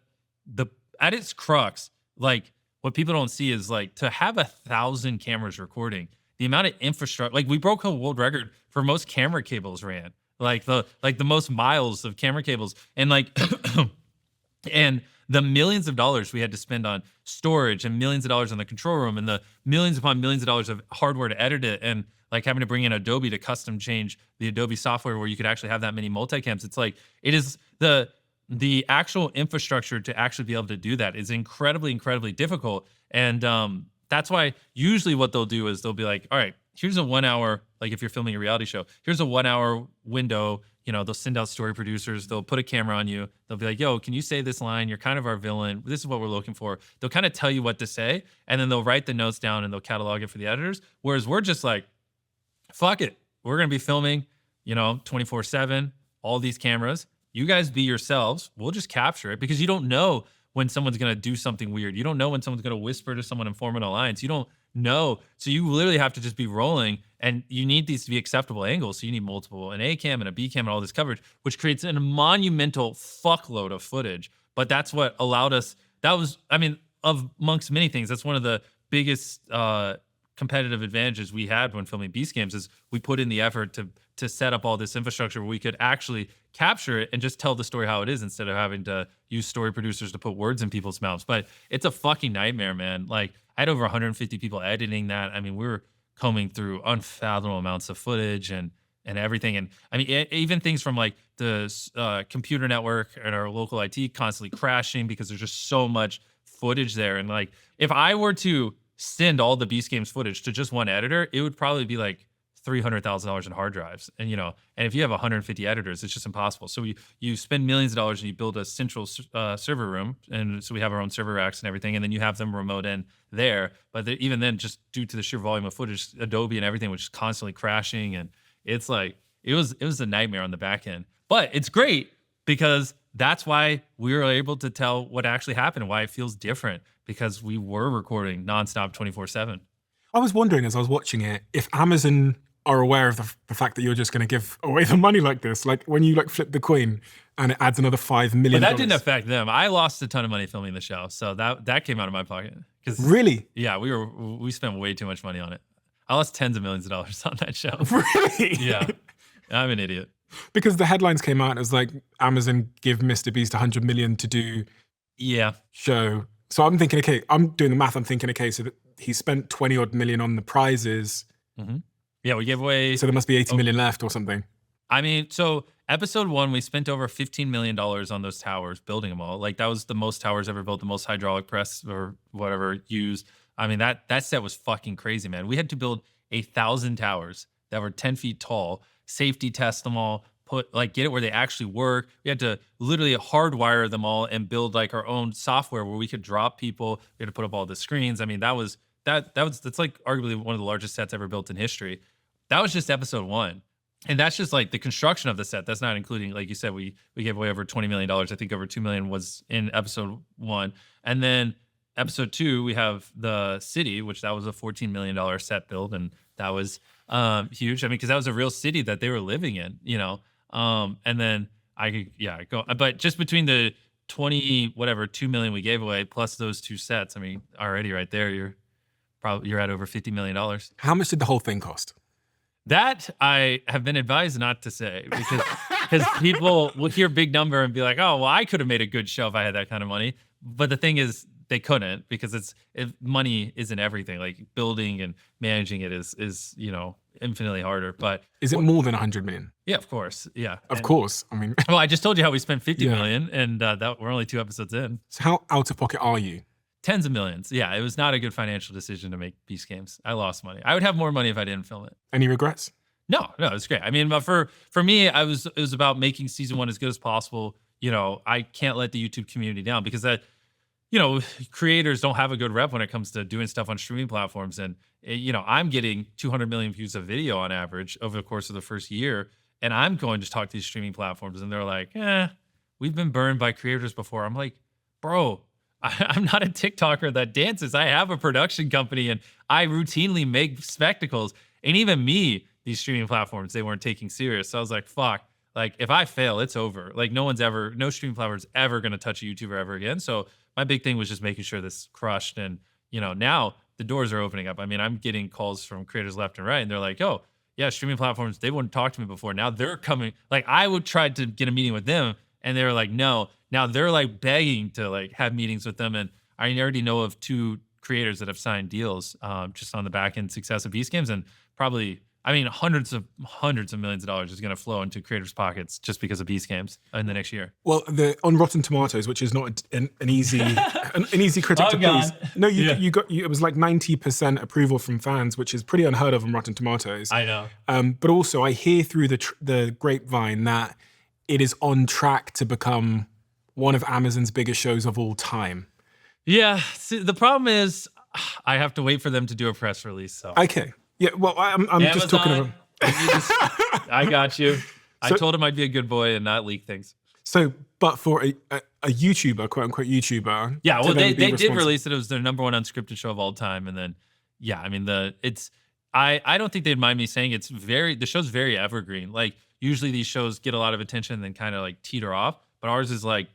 at its crux, like what people don't see is like to have 1,000 cameras recording, the amount of infrastructure, like we broke a world record for most camera cables ran. Like the most miles of camera cables, and like and the millions of dollars we had to spend on storage and millions of dollars on the control room and the millions upon millions of dollars of hardware to edit it, and like having to bring in Adobe to custom change the Adobe software where you could actually have that many multicams. It's like, it is the actual infrastructure to actually be able to do that is incredibly, incredibly difficult. And that's why usually what they'll do is they'll be like, all right, here's a 1 hour, like if you're filming a reality show, here's a 1 hour window. You know, they'll send out story producers. They'll put a camera on you. They'll be like, yo, can you say this line? You're kind of our villain. This is what we're looking for. They'll kind of tell you what to say, and then they'll write the notes down and they'll catalog it for the editors. Whereas we're just like, fuck it. We're going to be filming, 24/7, all these cameras. You guys be yourselves. We'll just capture it, because you don't know when someone's going to do something weird. You don't know when someone's going to whisper to someone and form an alliance. You don't know. So you literally have to just be rolling, and you need these to be acceptable angles. So you need multiple, an A cam and a B cam and all this coverage, which creates a monumental fuckload of footage. But that's what allowed us, amongst many things, that's one of the biggest competitive advantages we had when filming Beast Games, is we put in the effort to set up all this infrastructure where we could actually capture it and just tell the story how it is, instead of having to use story producers to put words in people's mouths. But it's a fucking nightmare, man. Like, I had over 150 people editing that. I mean, we were combing through unfathomable amounts of footage and everything. And I mean, even things from like the computer network and our local IT constantly crashing because there's just so much footage there. And like, if I were to send all the Beast Games footage to just one editor, it would probably be like $300,000 in hard drives. And, and if you have 150 editors, it's just impossible. So you spend millions of dollars and you build a central server room. And so we have our own server racks and everything. And then you have them remote in there. But even then, just due to the sheer volume of footage, Adobe and everything was just constantly crashing. And it's like, it was a nightmare on the back end. But it's great, because that's why we were able to tell what actually happened and why it feels different, because we were recording nonstop 24/7. I was wondering as I was watching it, if Amazon are aware of the fact that you're just going to give away the money like this, like when you like flip the coin and it adds another $5 million. But that didn't affect them. I lost a ton of money filming the show, so that came out of my pocket. Really? Yeah, we spent way too much money on it. I lost tens of millions of dollars on that show. Really? Yeah, I'm an idiot. Because the headlines came out as like, Amazon give MrBeast $100 million to do show. So I'm thinking, okay, I'm doing the math. I'm thinking, okay, so that he spent 20 odd million on the prizes. Mm-hmm. Yeah, we gave away. So there must be 80 million left or something. I mean, so Episode 1, we spent over $15 million on those towers, building them all. Like, that was the most towers ever built, the most hydraulic press or whatever used. I mean, that set was fucking crazy, man. We had to build 1,000 towers that were 10 feet tall, safety test them all, get it where they actually work. We had to literally hardwire them all and build like our own software where we could drop people. We had to put up all the screens. I mean, that's like arguably one of the largest sets ever built in history. That was just episode 1. And that's just like the construction of the set. That's not including, like you said, we gave away over $20 million. I think over $2 million was in episode 1. And then episode 2, we have the city, which that was a $14 million set build. And that was huge. I mean, because that was a real city that they were living in, you know. And then but just between the 2 million we gave away plus those 2 sets, I mean, already right there, you're at over $50 million. How much did the whole thing cost? That I have been advised not to say because people will hear big number and be like, oh, well, I could have made a good show if I had that kind of money. But the thing is, they couldn't because money isn't everything. Like building and managing it is infinitely harder. But is it more than 100 million? Yeah, of course. Yeah, of course. I mean, well, I just told you how we spent 50 million, and that we're only 2 episodes in. So how out of pocket are you? Tens of millions. Yeah, it was not a good financial decision to make Beast Games. I lost money. I would have more money if I didn't film it. Any regrets? No, it was great. I mean, but for me, it was about making season 1 as good as possible. You know, I can't let the YouTube community down because creators don't have a good rep when it comes to doing stuff on streaming platforms. And, I'm getting 200 million views of video on average over the course of the first year. And I'm going to talk to these streaming platforms and they're like, we've been burned by creators before. I'm like, bro, I'm not a TikToker that dances. I have a production company and I routinely make spectacles. And even me, these streaming platforms, they weren't taking serious. So I was like, fuck, like if I fail, it's over. Like no streaming platform's ever going to touch a YouTuber ever again. So my big thing was just making sure this crushed. And, now the doors are opening up. I mean, I'm getting calls from creators left and right and they're like, oh, yeah, streaming platforms, they wouldn't talk to me before. Now they're coming. Like I would try to get a meeting with them and they were like, no. Now they're like begging to like have meetings with them. And I already know of 2 creators that have signed deals just on the back end success of Beast Games. And probably, I mean, hundreds of millions of dollars is going to flow into creators' pockets just because of Beast Games in the next year. Well, on Rotten Tomatoes, which is not an easy an easy critic to please. No, it was like 90% approval from fans, which is pretty unheard of on Rotten Tomatoes. I know. But also, I hear through the grapevine that it is on track to become one of Amazon's biggest shows of all time. Yeah. See, the problem is I have to wait for them to do a press release. So okay. Yeah, well, I'm just talking about. I got you. I told him I'd be a good boy and not leak things. So, but for a YouTuber, quote unquote YouTuber. Yeah, well, they did release it. It was their number 1 unscripted show of all time. And then, yeah, I mean, I don't think they'd mind me saying the show's very evergreen. Like, usually these shows get a lot of attention and then kind of like teeter off. But ours is like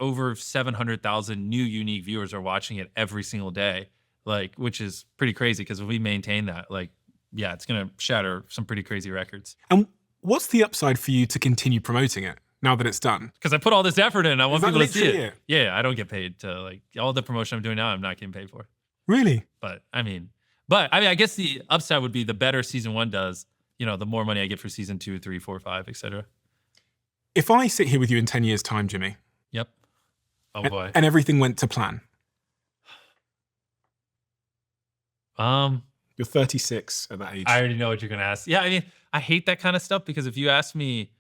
over 700,000 new unique viewers are watching it every single day. Like, which is pretty crazy because if we maintain that, like, yeah, it's going to shatter some pretty crazy records. And what's the upside for you to continue promoting it now that it's done? Because I put all this effort in. I want people to see it. Yeah, I don't get paid to, like, all the promotion I'm doing now, I'm not getting paid for. Really? But I mean, I guess the upside would be the better season 1 does, the more money I get for season 2, 3, 4, 5, etc. If I sit here with you in 10 years' time, Jimmy. Yep. Oh, boy. And everything went to plan. You're 36 at that age. I already know what you're going to ask. Yeah, I mean, I hate that kind of stuff because if you ask me,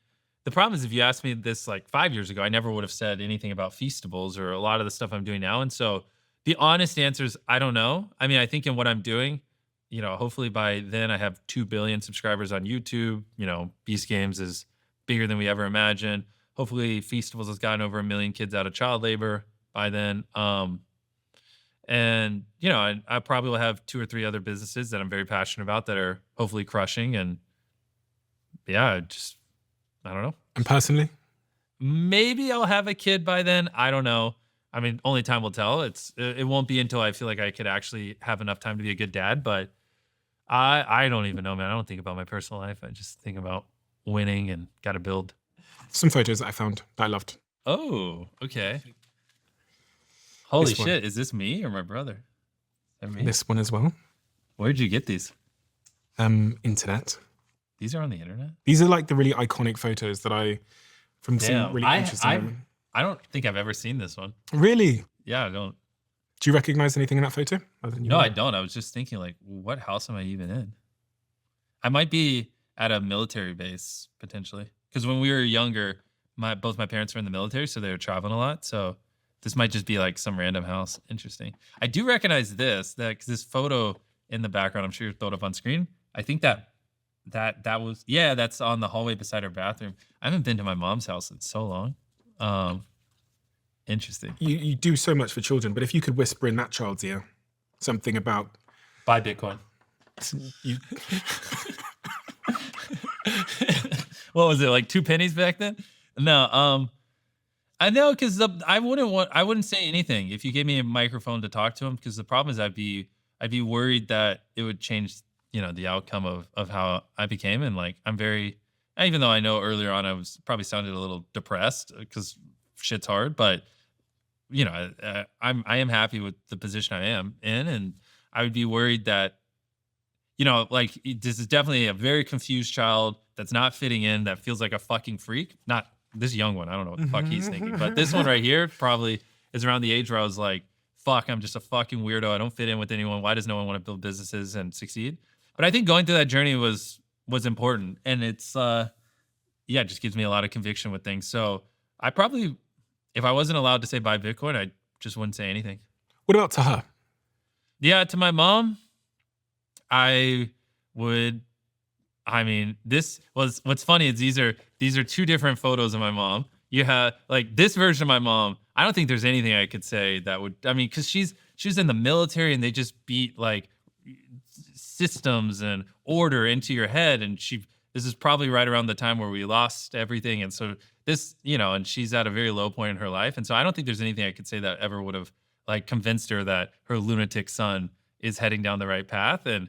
the problem is if you asked me this like 5 years ago, I never would have said anything about Feastables or a lot of the stuff I'm doing now. And so the honest answer is I don't know. I mean, I think in what I'm doing, hopefully by then I have 2 billion subscribers on YouTube. Beast Games is bigger than we ever imagined. Hopefully Feastables has gotten over 1 million kids out of child labor by then. And, I probably will have 2 or 3 other businesses that I'm very passionate about that are hopefully crushing. And yeah, I don't know. And personally? Maybe I'll have a kid by then. I don't know. I mean, only time will tell. It won't be until I feel like I could actually have enough time to be a good dad. But I don't even know, man. I don't think about my personal life. I just think about winning and got to build. Some photos that I found that I loved. Oh, okay. Holy shit, is this me or my brother? This one as well. Where'd you get these? Internet. These are on the internet? These are like the really iconic photos that from some really interesting moment. I don't think I've ever seen this one. Really? Yeah, I don't. Do you recognize anything in that photo? No, I don't. I was just thinking, like, what house am I even in? I might be at a military base, potentially. Because when we were younger, both my parents were in the military, so they were traveling a lot. So this might just be like some random house. Interesting. I do recognize this, because this photo in the background, I'm sure you throw it up on screen. I think that was, yeah, that's on the hallway beside her bathroom. I haven't been to my mom's house in so long. Interesting. You do so much for children, but if you could whisper in that child's ear something about buy Bitcoin. What was it, like 2 pennies back then? No, I know, because I wouldn't say anything if you gave me a microphone to talk to him, because the problem is I'd be worried that it would change, the outcome of how I became. And like, even though I know earlier on I was probably sounded a little depressed because shit's hard, but I am happy with the position I am in, and I would be worried that, like, this is definitely a very confused child that's not fitting in, that feels like a fucking freak. Not this young one, I don't know what the fuck he's thinking, but this one right here probably is around the age where I was like, fuck, I'm just a fucking weirdo. I don't fit in with anyone. Why does no one want to build businesses and succeed? But I think going through that journey was important, and it's it just gives me a lot of conviction with things. So I probably, if I wasn't allowed to say buy Bitcoin, I just wouldn't say anything. What about to her? Yeah, to my mom, I mean, what's funny is these are 2 different photos of my mom. You have like this version of my mom. I don't think there's anything I could say that would, because she was in the military, and they just beat like systems and order into your head. And this is probably right around the time where we lost everything. And so this, and she's at a very low point in her life. And so I don't think there's anything I could say that ever would have like convinced her that her lunatic son is heading down the right path. And,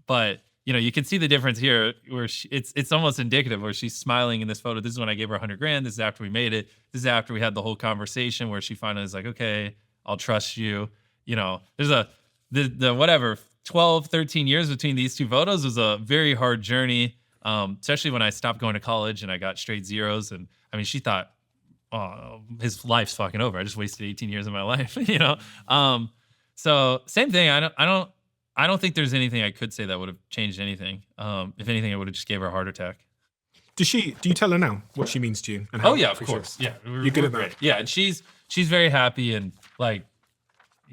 but you can see the difference here where it's almost indicative where she's smiling in this photo. This is when I gave her $100,000. This is after we made it. This is after we had the whole conversation where she finally was like, okay, I'll trust you. There's the whatever 12, 13 years between these 2 photos was a very hard journey. Especially when I stopped going to college and I got straight zeros. And I mean, she thought, oh, his life's fucking over. I just wasted 18 years of my life, So same thing. I don't think there's anything I could say that would have changed anything. If anything, I would have just gave her a heart attack. Do you tell her now what she means to you? And how oh yeah, of course. Yeah. You're good at that. Great. Yeah. And she's very happy, and like,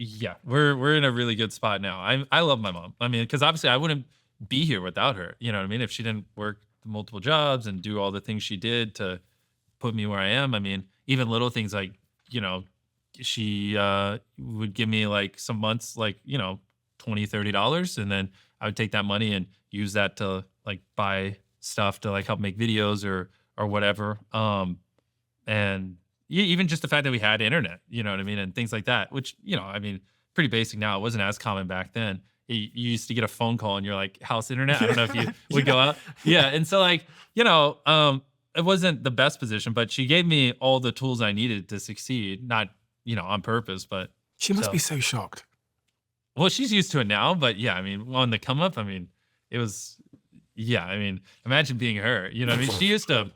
yeah, we're in a really good spot now. I love my mom. I mean, because obviously I wouldn't be here without her. You know what I mean? If she didn't work multiple jobs and do all the things she did to put me where I am. I mean, even little things like, she would give me like some months, like, $20, $30. And then I would take that money and use that to like buy stuff to like help make videos or whatever. And even just the fact that we had internet, you know what I mean? And things like that, which, I mean, pretty basic now. It wasn't as common back then. You used to get a phone call and you're like, house internet. I don't know if you would go out. Yeah. And so like, it wasn't the best position, but she gave me all the tools I needed to succeed. Not, on purpose, but. She must be so shocked. Well, she's used to it now, but yeah, I mean, on the come up, I mean, it was, yeah, I mean, imagine being her, I mean, she used to,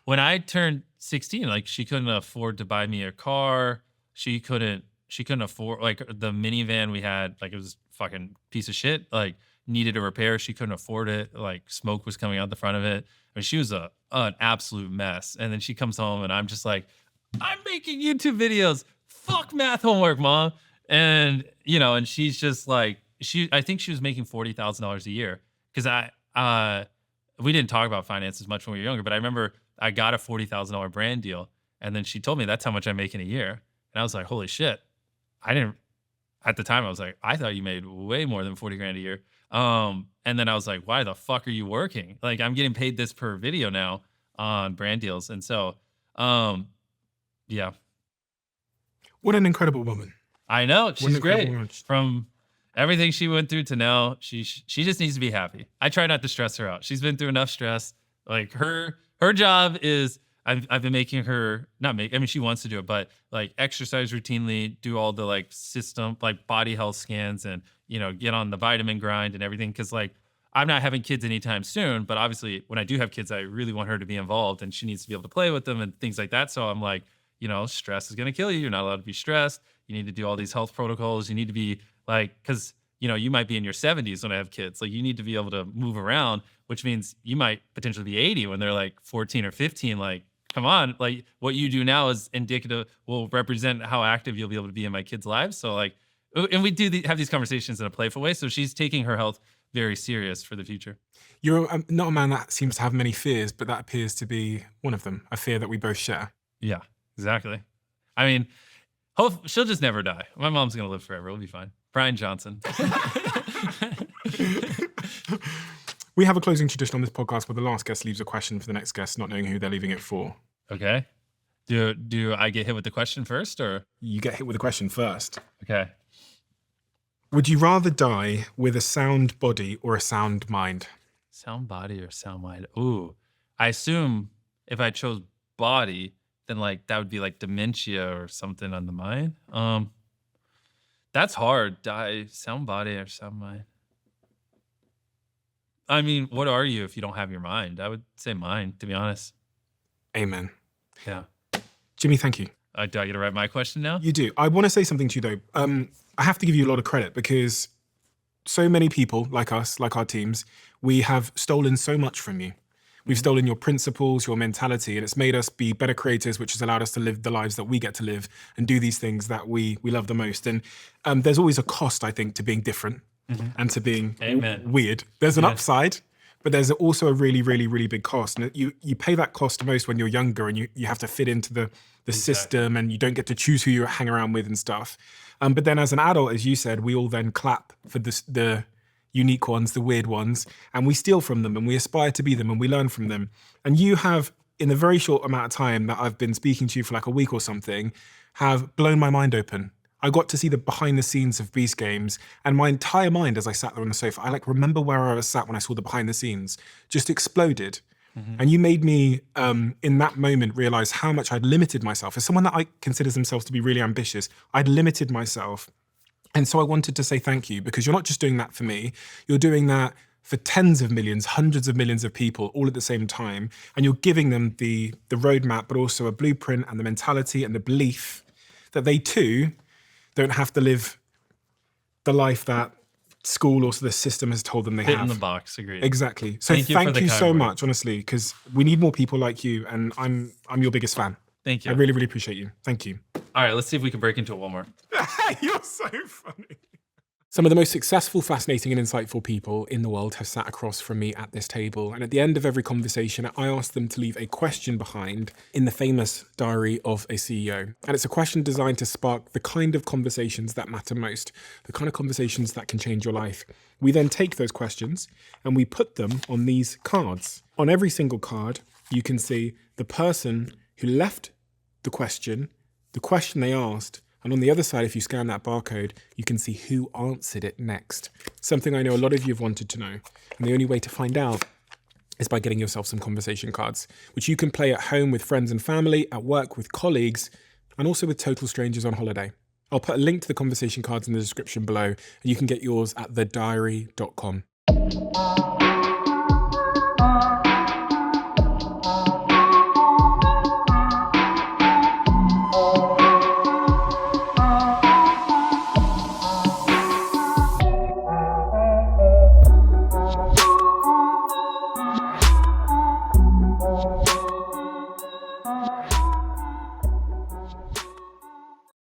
when I turned 16, like she couldn't afford to buy me a car. She couldn't afford, like the minivan we had, like it was fucking piece of shit, like needed a repair. She couldn't afford it. Like smoke was coming out the front of it. I mean, she was an absolute mess. And then she comes home and I'm just like, I'm making YouTube videos. Fuck math homework, mom. And, and she's just like, I think she was making $40,000 a year. Cause we didn't talk about finances much when we were younger, but I remember I got a $40,000 brand deal. And then she told me that's how much I make in a year. And I was like, holy shit. At the time I was like, I thought you made way more than 40 grand a year. And then I was like, why the fuck are you working? Like I'm getting paid this per video now on brand deals. And so, yeah. What an incredible woman. I know. She's great. From everything she went through to now, she just needs to be happy. I try not to stress her out. She's been through enough stress. Like her job is, I've been making her she wants to do it, but like exercise routinely, do all the like system, like body health scans and, get on the vitamin grind and everything. Cause like, I'm not having kids anytime soon, but obviously when I do have kids, I really want her to be involved and she needs to be able to play with them and things like that. So I'm like, stress is going to kill you. You're not allowed to be stressed. You need to do all these health protocols. You need to be like, because, you might be in your 70s when I have kids. Like you need to be able to move around, which means you might potentially be 80 when they're like 14 or 15. Like, come on, like what you do now is indicative, will represent how active you'll be able to be in my kids' lives. So like, and we do have these conversations in a playful way. So she's taking her health very serious for the future. You're not a man that seems to have many fears, but that appears to be one of them, a fear that we both share. Yeah, exactly. I mean, she'll just never die. My mom's going to live forever. It'll be fine. Brian Johnson. We have a closing tradition on this podcast where the last guest leaves a question for the next guest, not knowing who they're leaving it for. Okay. Do I get hit with the question first, or? You get hit with a question first. Okay. Would you rather die with a sound body or a sound mind? Sound body or sound mind? Ooh, I assume if I chose body, then like that would be like dementia or something on the mind. That's hard. Die sound body or sound mind. I mean, what are you if you don't have your mind? I would say mind, to be honest. Amen. Yeah. Jimmy, thank you. Do I get to write my question now? You do. I want to say something to you though. I have to give you a lot of credit because so many people like us, like our teams, we have stolen so much from you. We've stolen your principles, your mentality, and it's made us be better creators, which has allowed us to live the lives that we get to live and do these things that we love the most. And there's always a cost, I think, to being different and to being weird. There's an upside, but there's also a really, really, really big cost. And you pay that cost most when you're younger and you have to fit into the system and you don't get to choose who you hang around with and stuff. But then as an adult, as you said, we all then clap for the unique ones, the weird ones, and we steal from them and we aspire to be them and we learn from them. And you have, in the very short amount of time that I've been speaking to you for like a week or something, have blown my mind open. I got to see the behind the scenes of Beast Games and my entire mind as I sat there on the sofa, I remember where I was sat when I saw the behind the scenes, just exploded. And you made me, in that moment, realize how much I'd limited myself. As someone that considers themselves to be really ambitious, I'd limited myself. And so I wanted to say thank you because you're not just doing that for me, you're doing that for tens of millions, hundreds of millions of people all at the same time. And you're giving them the roadmap, but also a blueprint and the mentality and the belief that they too don't have to live the life that school or the system has told them they Fit have. in the box, agreed. Exactly. So thank you so much, honestly, because we need more people like you and I'm your biggest fan. Thank you. I really, really appreciate you. Thank you. All right, let's see if we can break into it one more. You're so funny. Some of the most successful, fascinating and insightful people in the world have sat across from me at this table. And at the end of every conversation, I ask them to leave a question behind in the famous diary of a CEO. And it's a question designed to spark the kind of conversations that matter most, the kind of conversations that can change your life. We then take those questions and we put them on these cards. On every single card, you can see the person who left the question they asked, and on the other side, if you scan that barcode, you can see who answered it next. Something I know a lot of you have wanted to know. And the only way to find out is by getting yourself some conversation cards, which you can play at home with friends and family, at work with colleagues, and also with total strangers on holiday. I'll put a link to the conversation cards in the description below, and you can get yours at thediary.com.